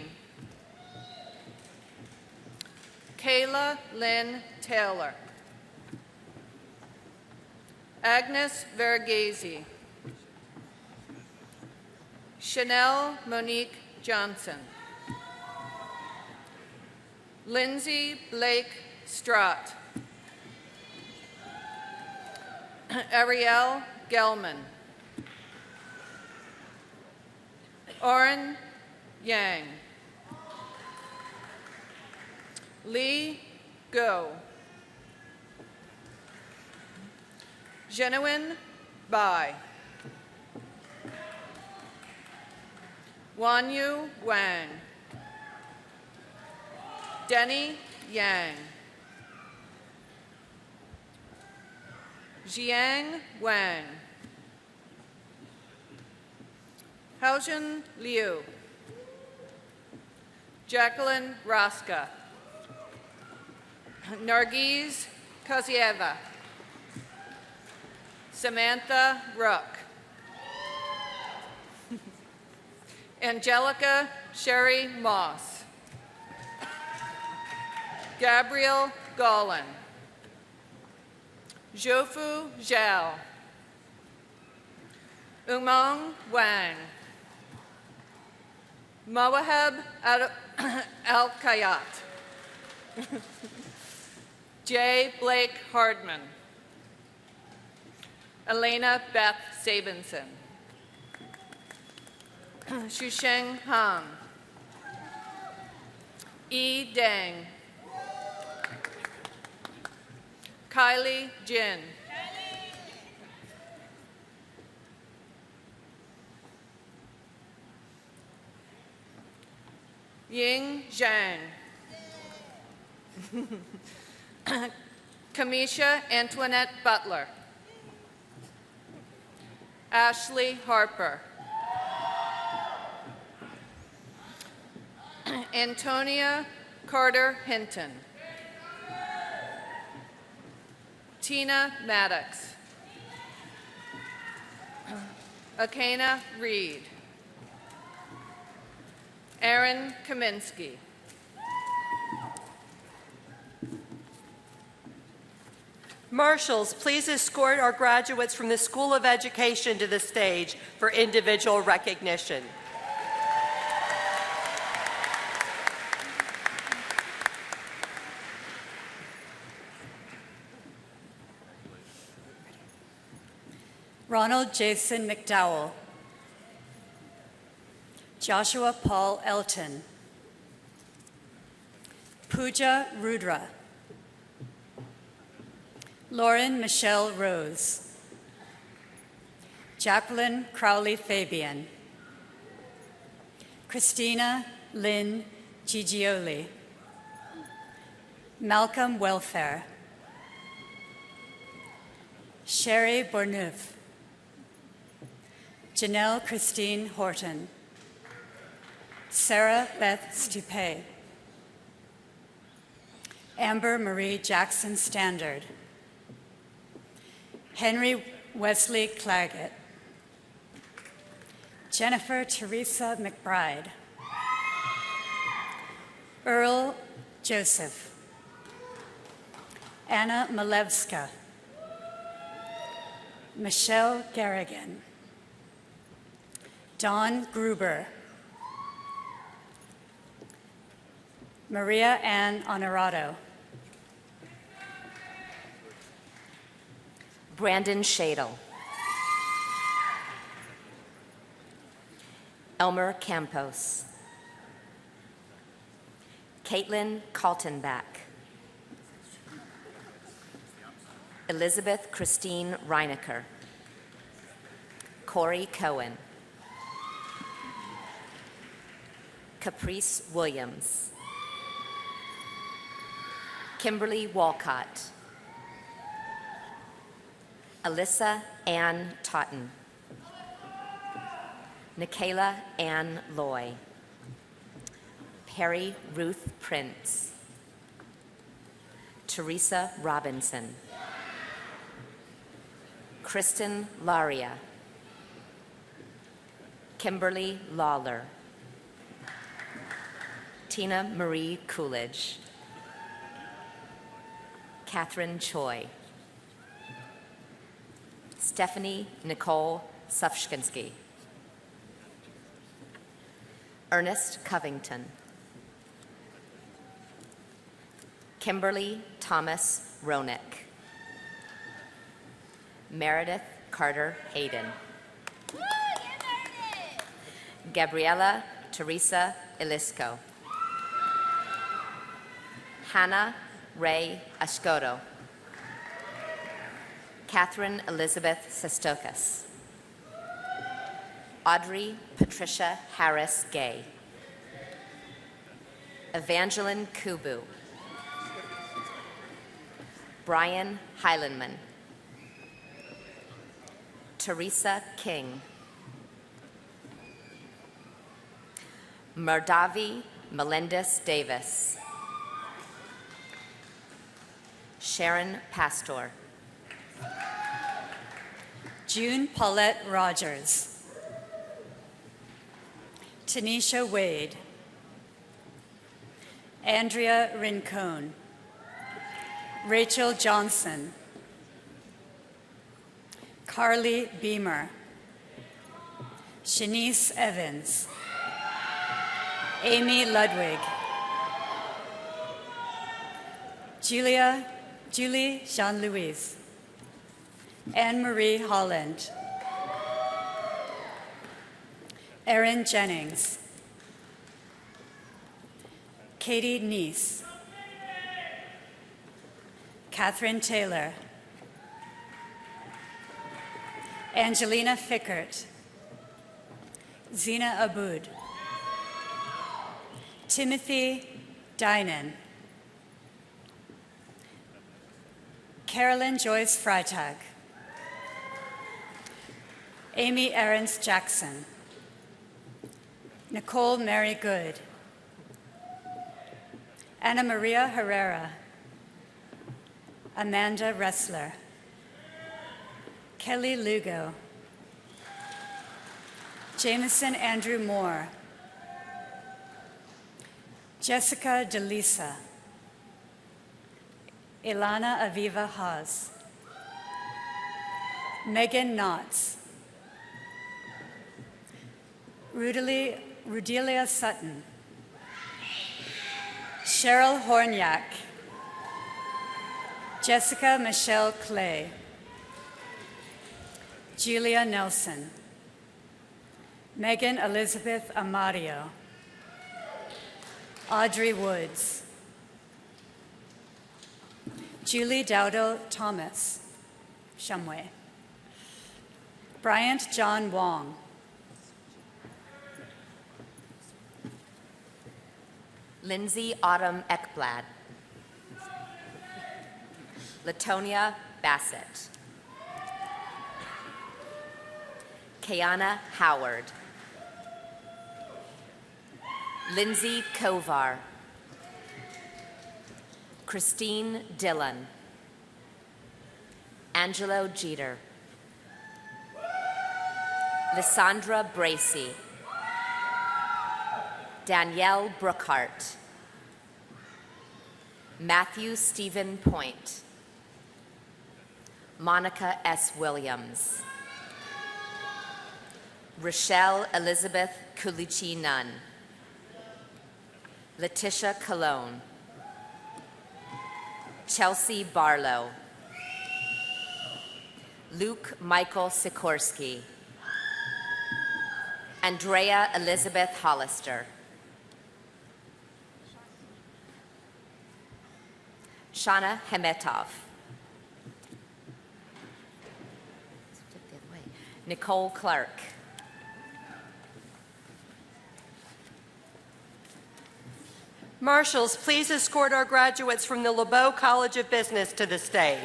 Kayla Lynn Taylor. Agnes Verghese. Chanel Monique Johnson. Lindsay Blake Strott. Ariel Gelman. Oren Yang. Li Go. Genuine Bai. Wanyu Wang. Denny Yang. Jiang Wang. Haojin Liu. Jacqueline Raska. Nargiz Kozieva. Samantha Ruck. Angelica Sherry Moss. Gabriel Gollin. Zhoufu Zhao. Umang Wang. Mawaheb Al-Kayat. J. Blake Hardman. Elena Beth Sabinson. Shusheng Han. Yi Deng. Kylie Jin. Ying Zhang. Kamisha Antoinette Butler. Ashley Harper. Antonia Carter Hinton. Tina Maddox. Akana Reed. Aaron Kaminsky. Marshals, please escort our graduates from the School of Education to the stage for individual recognition. Ronald Jason McDowell. Joshua Paul Elton. Pooja Rudra. Lauren Michelle Rose. Jacqueline Crowley Fabian. Christina Lynn Gigioli. Malcolm Welfare. Sherry Bourneuf. Janelle Christine Horton. Sarah Beth Stupé. Amber Marie Jackson Standard. Henry Wesley Claggett. Jennifer Teresa McBride. Earl Joseph. Anna Malevska. Michelle Garrigan. Dawn Gruber. Maria Ann Honorado. Brandon Shadle. Elmer Campos. Caitlin Kaltenbach. Elizabeth Christine Reinecker. Corey Cohen. Caprice Williams. Kimberly Walcott. Alyssa Ann Totten. Nikayla Ann Loy. Perry Ruth Prince. Teresa Robinson. Kristen Laria. Kimberly Lawler. Tina Marie Coolidge. Catherine Choi. Stephanie Nicole Sufshinsky. Ernest Covington. Kimberly Thomas Ronick. Meredith Carter Hayden. Gabriela Teresa Elisco. Hannah Ray Ascoto. Catherine Elizabeth Sestokas. Audrey Patricia Harris Gay. Evangeline Kubu. Brian Heilenman. Teresa King. Murdavi Melendez Davis. Sharon Pastor. June Paulette Rogers. Tanisha Wade. Andrea Rincon. Rachel Johnson. Carly Beamer. Shanice Evans. Amy Ludwig. Julie Jean-Louise. Anne-Marie Holland. Erin Jennings. Katie Neese. Catherine Taylor. Angelina Fickert. Zina Aboud. Timothy Dynan. Carolyn Joyce Freitag. Amy Aarons Jackson. Nicole Mary Good. Anna Maria Herrera. Amanda Ressler. Kelly Lugo. Jameson Andrew Moore. Jessica DeLisa. Ilana Aviva Haas. Megan Knotts. Rudelia Sutton. Cheryl Hornyak. Jessica Michelle Clay. Julia Nelson. Megan Elizabeth Amadio. Audrey Woods. Julie Dowdell Thomas. Shumway. Bryant John Wong. Lindsay Autumn Ekblad. Latonia Bassett. Kayana Howard. Lindsay Kovar. Christine Dillon. Angelo Jeter. Lysandra Bracey. Danielle Brookhart. Matthew Stephen Point. Monica S. Williams. Rochelle Elizabeth Kulichi Nunn. Letitia Colon. Chelsea Barlow. Luke Michael Sikorsky. Andrea Elizabeth Hollister. Shana Hemetov. Nicole Clark. Marshals, please escort our graduates from the LeBow College of Business to the stage.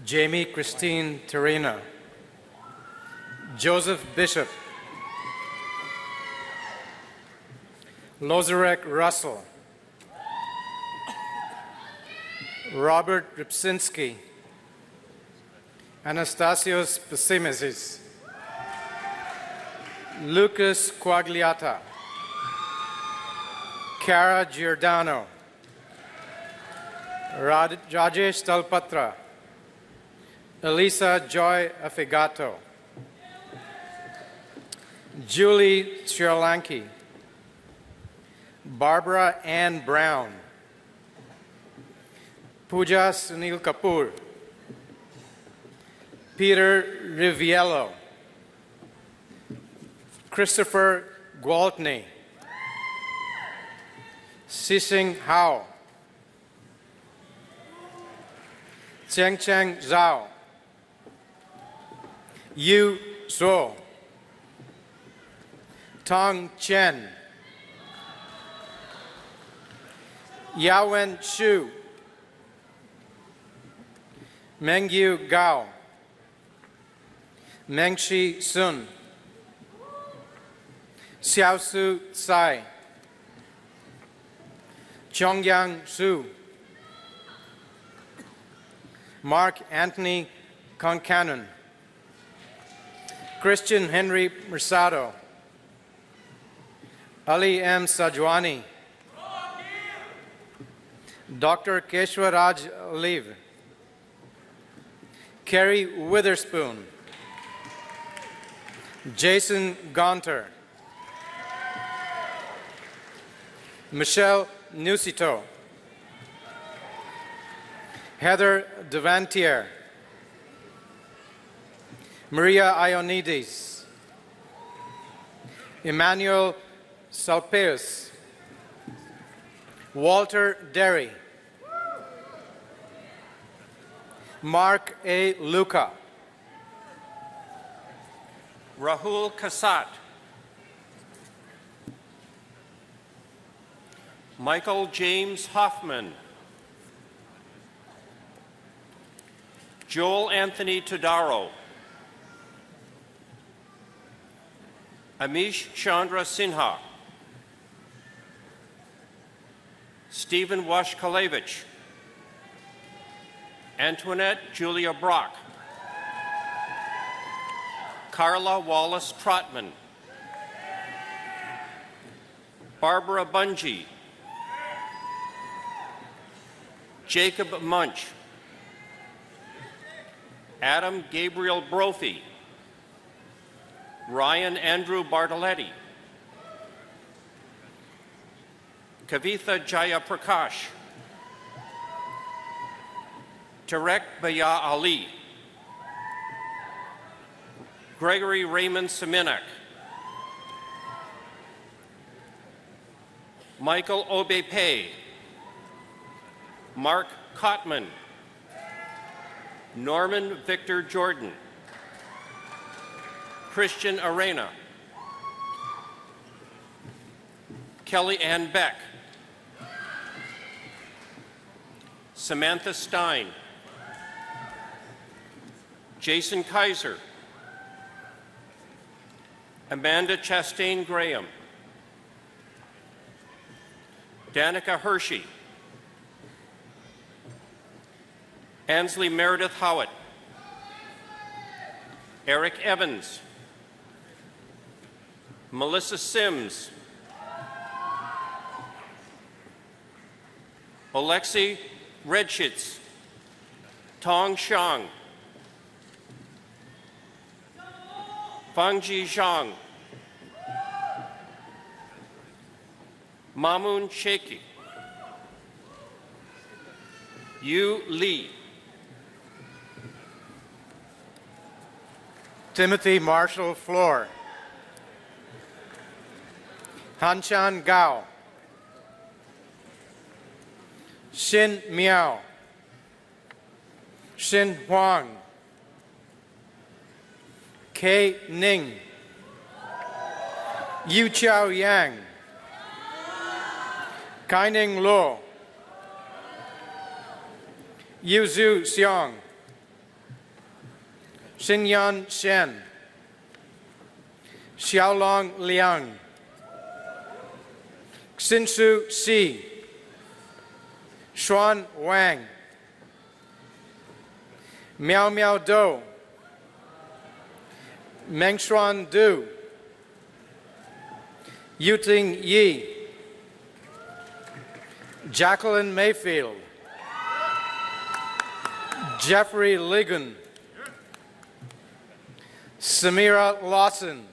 Jamie Christine Terena. Joseph Bishop. Lozarek Russell. Robert Ripsinski. Anastasios Pesimesis. Lucas Quagliata. Cara Giordano. Rajesh Talpatra. Elisa Joy Afegato. Julie Srilanki, Barbara Ann Brown, Pooja Sunil Kapoor, Peter Riviello, Christopher Gwaltney, Sising Hao, Cheng Cheng Zhao, Yu Zhou, Tong Chen, Yawen Xu, Mengyu Gao, Mengshi Sun, Xiaosu Tsai, Chongyang Su, Mark Anthony Concanon, Christian Henry Mersado, Ali M. Sajwani, Dr. Keshwaraj Aliv, Kerry Witherspoon, Jason Gonter, Michelle Nusito, Heather Devantier, Maria Ionides, Emmanuel Salpeus, Walter Derry, Mark A. Luca, Rahul Kasat, Michael James Hoffman, Joel Anthony Todaro, Amish Chandra Sinha, Stephen Washkalevich, Antoinette Julia Brock, Carla Wallace Trotman, Barbara Bungie, Jacob Munch, Adam Gabriel Brophy, Ryan Andrew Bartoletti, Kavitha Jayaprakash, Tarek Baya Ali, Gregory Raymond Seminak, Michael Obepe, Mark Kottman, Norman Victor Jordan, Christian Arena, Kelly Ann Beck, Samantha Stein, Jason Kaiser, Amanda Chastain Graham, Danica Hershey, Ansley Meredith Howitt, Eric Evans, Melissa Sims, Alexei Redschitz, Tong Xiang, Fangji Zhang, Mamoon Sheikhi, Yu Li, Timothy Marshall Floor, Hanshan Gao, Xin Miao, Xin Huang, Kei Ning, Yu Chao Yang, Kaining Luo, Yuzu Xiong, Xinyan Shen, Xiaolong Liang, Xinsu Xi, Xuan Wang, Miao Miao Do, Mengshuan Du, Yuting Yi, Jacqueline Mayfield, Jeffrey Ligon, Samira Lawson,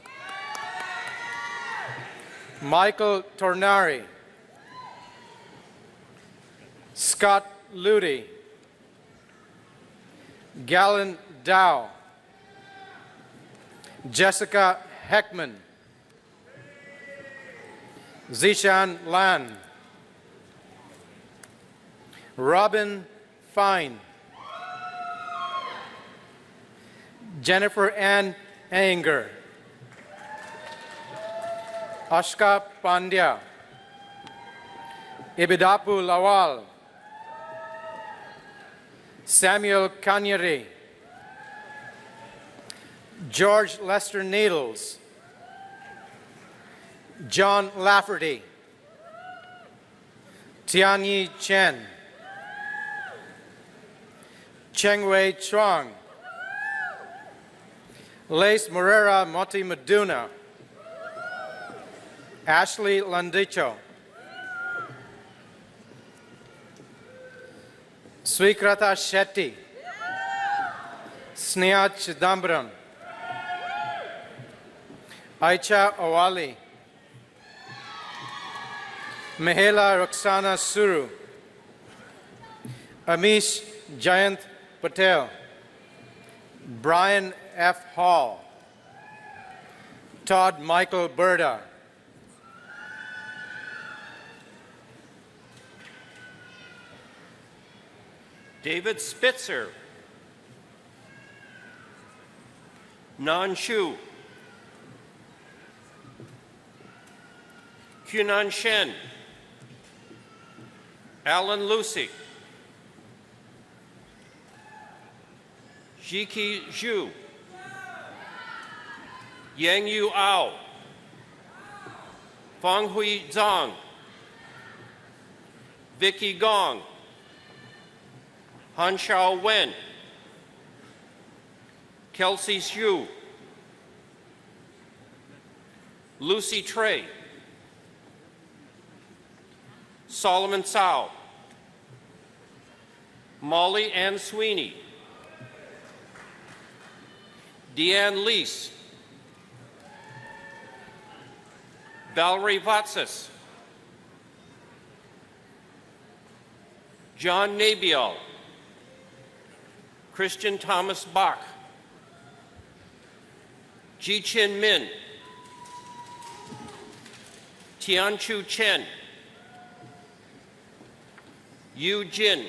Michael Tornari, Scott Luty, Galen Dow, Jessica Heckman, Zishan Lan, Robin Fine, Jennifer Ann Anger, Ashka Pandya, Ibidapu Lawal, Samuel Kanyari, George Lester Needles, John Lafferty, Tianyi Chen, Chengwei Chuang, Lace Morera Moti Maduna, Ashley Landicho, Swikrata Shetty, Sneha Chidambaram, Aicha Awali, Mahela Roxana Suru, Amish Jayant Patel, Brian F. Hall, Todd Michael Berda, David Spitzer, Nan Shu, Kunan Shen, Alan Lucy, Jiki Zhu, Yang Yu Ao, Fang Hui Zhang, Vicky Gong, Han Xiao Wen, Kelsey Xu, Lucy Trey, Solomon Tsao, Molly Ann Sweeney, Deanne Lease, Valerie Vatsis, John Nabiel, Christian Thomas Bach, Ji Chin Min, Tianchu Chen, Yu Jin,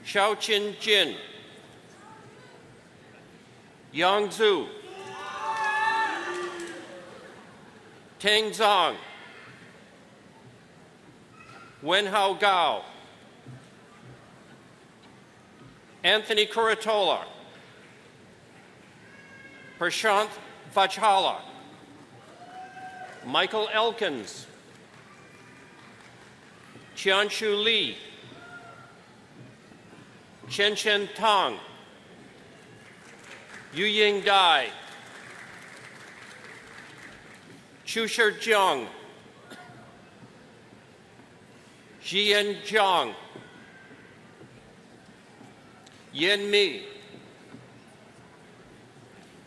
Xiaoqin Jin, Yang Zhu, Tang Zong, Wenhao Gao, Anthony Curatola, Prashant Vachala, Michael Elkins, Qianshu Li, Chen Chen Tang, Yu Ying Dai, Chusher Jiang, Jian Jiang, Yen Mi,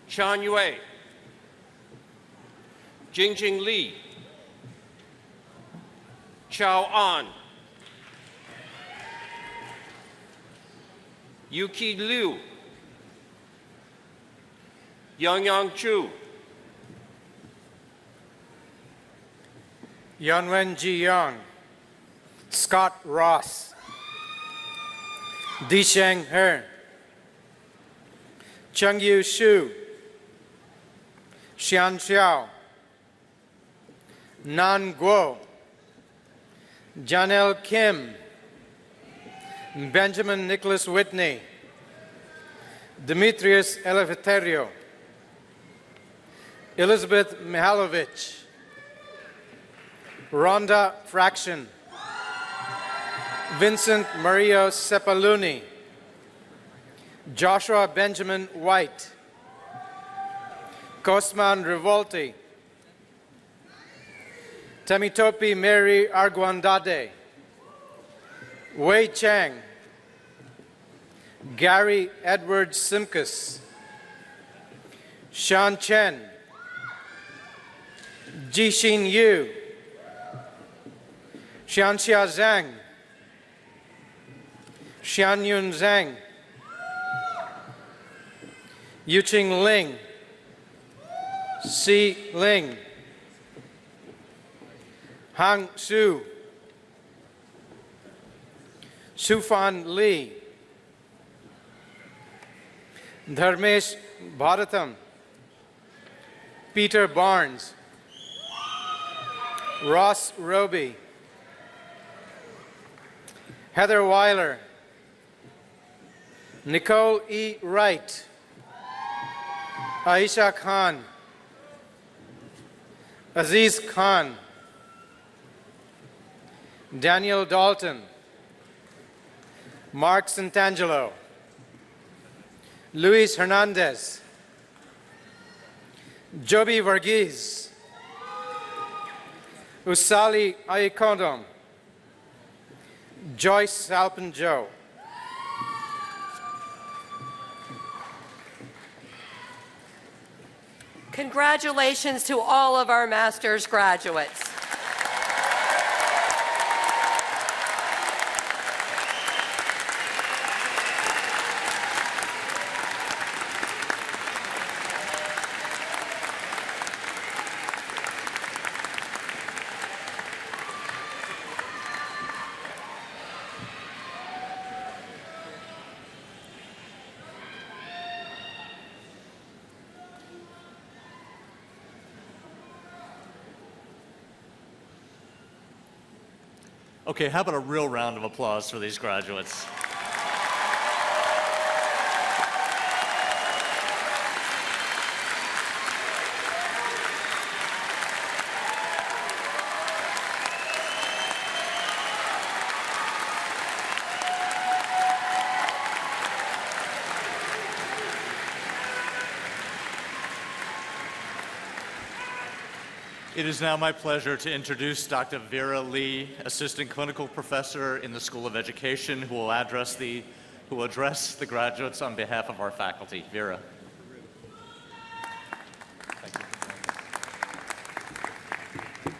Shan Yue, Jingjing Li, Chao An, Yuki Liu, Yang Yang Chu, Yanwen Ji Yang, Scott Ross, Disheng He, Chengyu Shu, Xian Xiao, Nan Guo, Janelle Kim, Benjamin Nicholas Whitney, Demetrius Eleftherio, Elizabeth Mihailovich, Rhonda Fraction, Vincent Mario Sepaluni, Joshua Benjamin White, Cosman Rivolti, Temitope Mary Arguandade, Wei Chang, Gary Edward Simkus, Sean Chen, Jixin Yu, Xianxia Zhang, Xianyun Zhang, Yuqing Ling, Si Ling, Hang Su, Sufan Li, Dharmesh Bharatam, Peter Barnes, Ross Roby, Heather Weiler, Nicole E. Wright, Aisha Khan, Aziz Khan, Daniel Dalton, Mark Santangelo, Luis Hernandez, Joby Varghese, Usali Ayekondom, Joyce Salpin-Joe. Congratulations to all of our master's graduates. Okay, how about a real round of applause for these graduates? It is now my pleasure to introduce Dr. Vera Lee, Assistant Clinical Professor in the School of Education, who will address the graduates on behalf of our faculty. Vera. Thank you.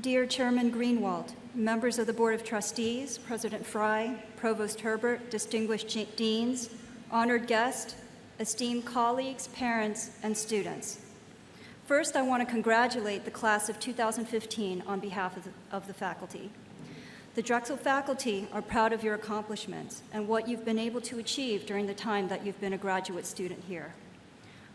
Dear Chairman Greenwald, members of the Board of Trustees, President Fry, Provost Herbert, distinguished deans, honored guests, esteemed colleagues, parents, and students. First, I want to congratulate the class of 2015 on behalf of the faculty. The Drexel faculty are proud of your accomplishments and what you've been able to achieve during the time that you've been a graduate student here.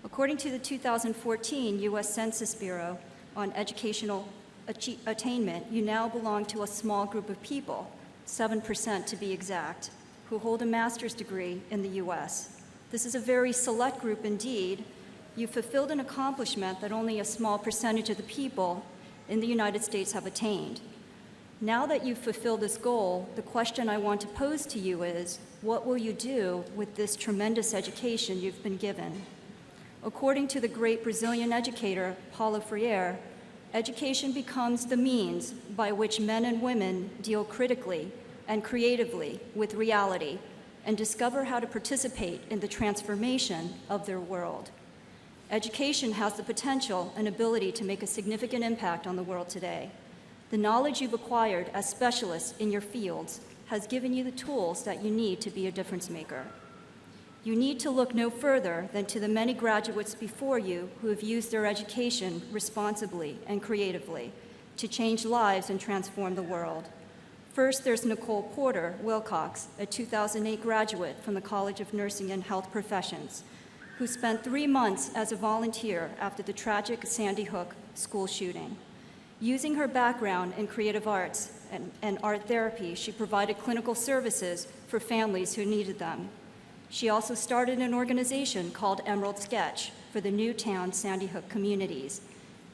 According to the 2014 U.S. Census Bureau on educational attainment, you now belong to a small group of people, 7% to be exact, who hold a master's degree in the U.S. This is a very select group indeed. You fulfilled an accomplishment that only a small percentage of the people in the United States have attained. Now that you've fulfilled this goal, the question I want to pose to you is, what will you do with this tremendous education you've been given? According to the great Brazilian educator, Paulo Freire, education becomes the means by which men and women deal critically and creatively with reality and discover how to participate in the transformation of their world. Education has the potential and ability to make a significant impact on the world today. The knowledge you've acquired as specialists in your fields has given you the tools that you need to be a difference maker. You need to look no further than to the many graduates before you who have used their education responsibly and creatively to change lives and transform the world. First, there's Nicole Porter Wilcox, a 2008 graduate from the College of Nursing and Health Professions, who spent 3 months as a volunteer after the tragic Sandy Hook school shooting. Using her background in creative arts and art therapy, she provided clinical services for families who needed them. She also started an organization called Emerald Sketch for the Newtown Sandy Hook communities,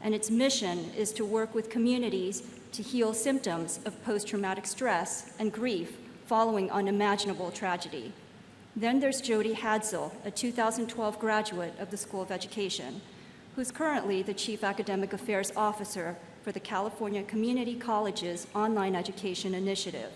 and its mission is to work with communities to heal symptoms of post-traumatic stress and grief following unimaginable tragedy. Then there's Jody Hadsell, a 2012 graduate of the School of Education, who's currently the Chief Academic Affairs Officer for the California Community Colleges Online Education Initiative.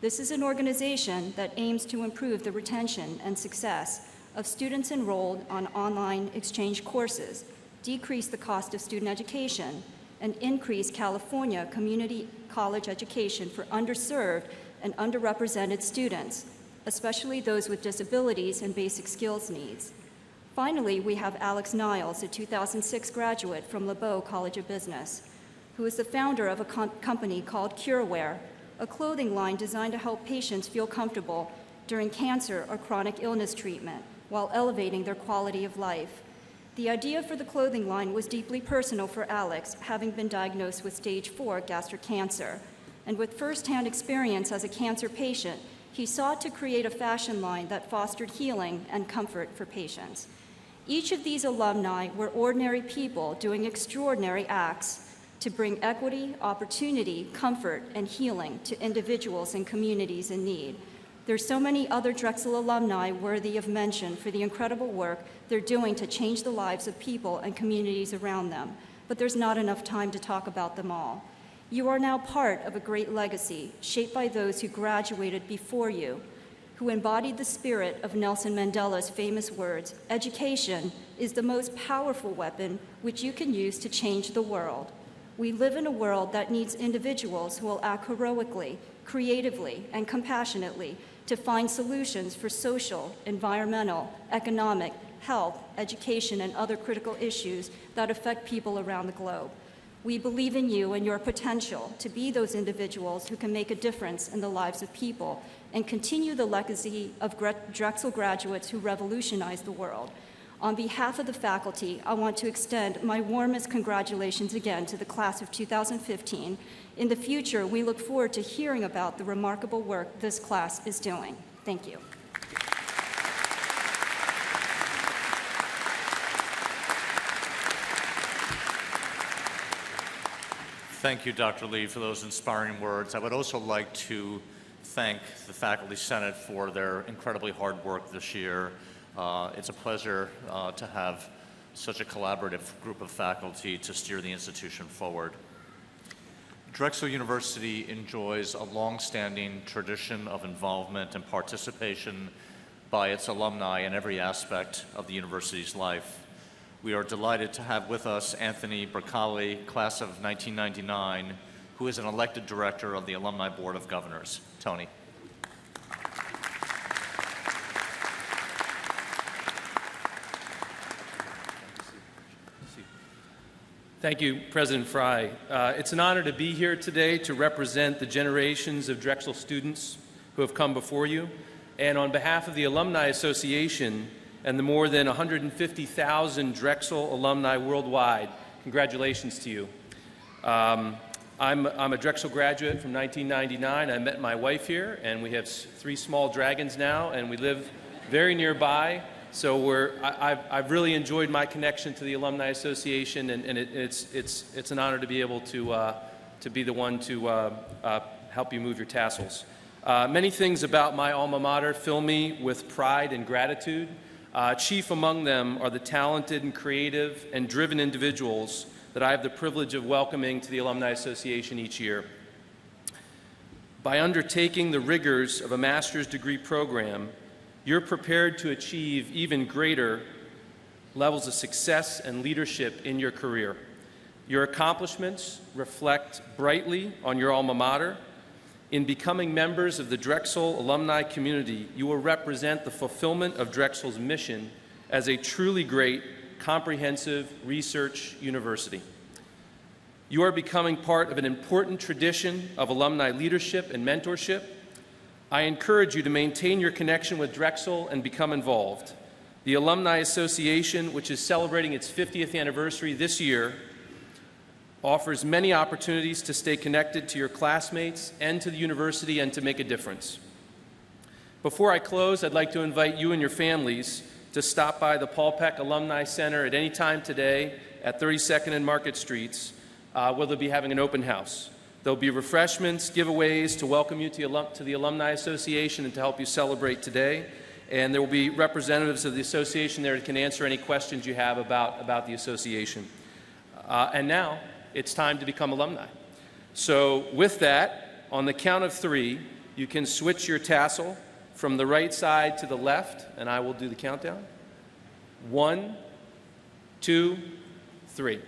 This is an organization that aims to improve the retention and success of students enrolled on online exchange courses decrease the cost of student education, and increase California community college education for underserved and underrepresented students, especially those with disabilities and basic skills needs. Finally, we have Alex Niles, a 2006 graduate from LeBow College of Business, who is the founder of a company called CureWear, a clothing line designed to help patients feel comfortable during cancer or chronic illness treatment while elevating their quality of life. The idea for the clothing line was deeply personal for Alex, having been diagnosed with stage 4 gastric cancer. And with firsthand experience as a cancer patient, he sought to create a fashion line that fostered healing and comfort for patients. Each of these alumni were ordinary people doing extraordinary acts to bring equity, opportunity, comfort, and healing to individuals and communities in need. There's so many other Drexel alumni worthy of mention for the incredible work they're doing to change the lives of people and communities around them, but there's not enough time to talk about them all. You are now part of a great legacy shaped by those who graduated before you, who embodied the spirit of Nelson Mandela's famous words, "Education is the most powerful weapon which you can use to change the world." We live in a world that needs individuals who will act heroically, creatively, and compassionately to find solutions for social, environmental, economic, health, education, and other critical issues that affect people around the globe. We believe in you and your potential to be those individuals who can make a difference in the lives of people and continue the legacy of Drexel graduates who revolutionized the world. On behalf of the faculty, I want to extend my warmest congratulations again to the class of 2015. In the future, we look forward to hearing about the remarkable work this class is doing. Thank you. Thank you, Dr. Lee, for those inspiring words. I would also like to thank the Faculty Senate for their incredibly hard work this year. It's a pleasure to have such a collaborative group of faculty to steer the institution forward. Drexel University enjoys a long-standing tradition of involvement and participation by its alumni in every aspect of the university's life. We are delighted to have with us Anthony Bracali, class of 1999, who is an elected director of the Alumni Board of Governors. Tony. Thank you, President Fry. It's an honor to be here today to represent the generations of Drexel students who have come before you. And on behalf of the Alumni Association and the more than 150,000 Drexel alumni worldwide, congratulations to you. I'm a Drexel graduate from 1999. I met my wife here, and we have 3 small dragons now, and we live very nearby. So I've really enjoyed my connection to the Alumni Association, and it's an honor to be able to be the one to help you move your tassels. Many things about my alma mater fill me with pride and gratitude. Chief among them are the talented and creative and driven individuals that I have the privilege of welcoming to the Alumni Association each year. By undertaking the rigors of a master's degree program, you're prepared to achieve even greater levels of success and leadership in your career. Your accomplishments reflect brightly on your alma mater. In becoming members of the Drexel alumni community, you will represent the fulfillment of Drexel's mission as a truly great, comprehensive research university. You are becoming part of an important tradition of alumni leadership and mentorship. I encourage you to maintain your connection with Drexel and become involved. The Alumni Association, which is celebrating its 50th anniversary this year, offers many opportunities to stay connected to your classmates and to the university and to make a difference. Before I close, I'd like to invite you and your families to stop by the Paul Peck Alumni Center at any time today at 32nd and Market Streets, where they'll be having an open house. There'll be refreshments, giveaways to welcome you to the Alumni Association and to help you celebrate today. And there will be representatives of the association there that can answer any questions you have about the association. And now, it's time to become alumni. So with that, on the count of 3, you can switch your tassel from the right side to the left, and I will do the countdown. 1, 2, 3.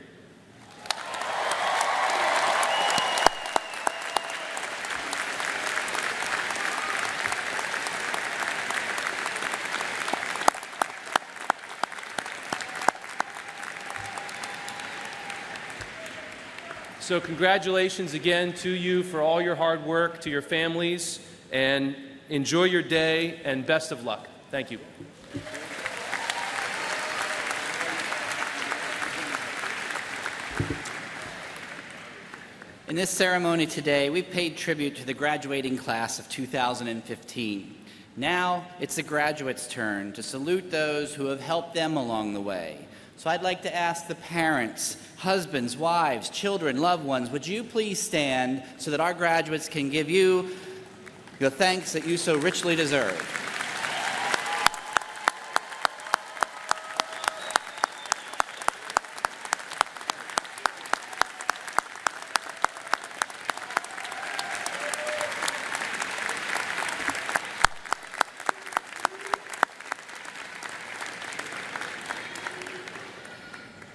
So congratulations again to you for all your hard work, to your families, and enjoy your day, and best of luck. Thank you. In this ceremony today, we've paid tribute to the graduating class of 2015. Now it's the graduates' turn to salute those who have helped them along the way. So I'd like to ask the parents, husbands, wives, children, loved ones, would you please stand so that our graduates can give you the thanks that you so richly deserve.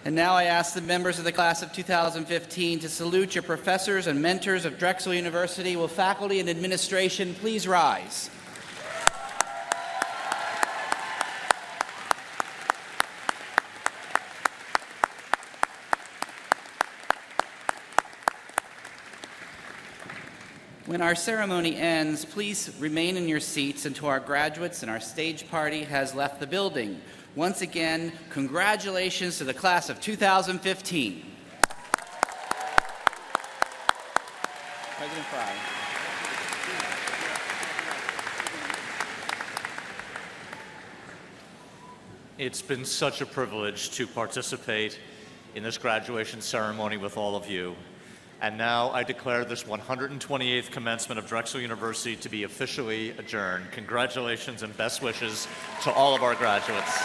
And now I ask the members of the class of 2015 to salute your professors and mentors of Drexel University. Will faculty and administration please rise? When our ceremony ends, please remain in your seats until our graduates and our stage party has left the building. Once again, congratulations to the class of 2015. President Fry. It's been such a privilege to participate in this graduation ceremony with all of you. And now I declare this 128th commencement of Drexel University to be officially adjourned. Congratulations and best wishes to all of our graduates.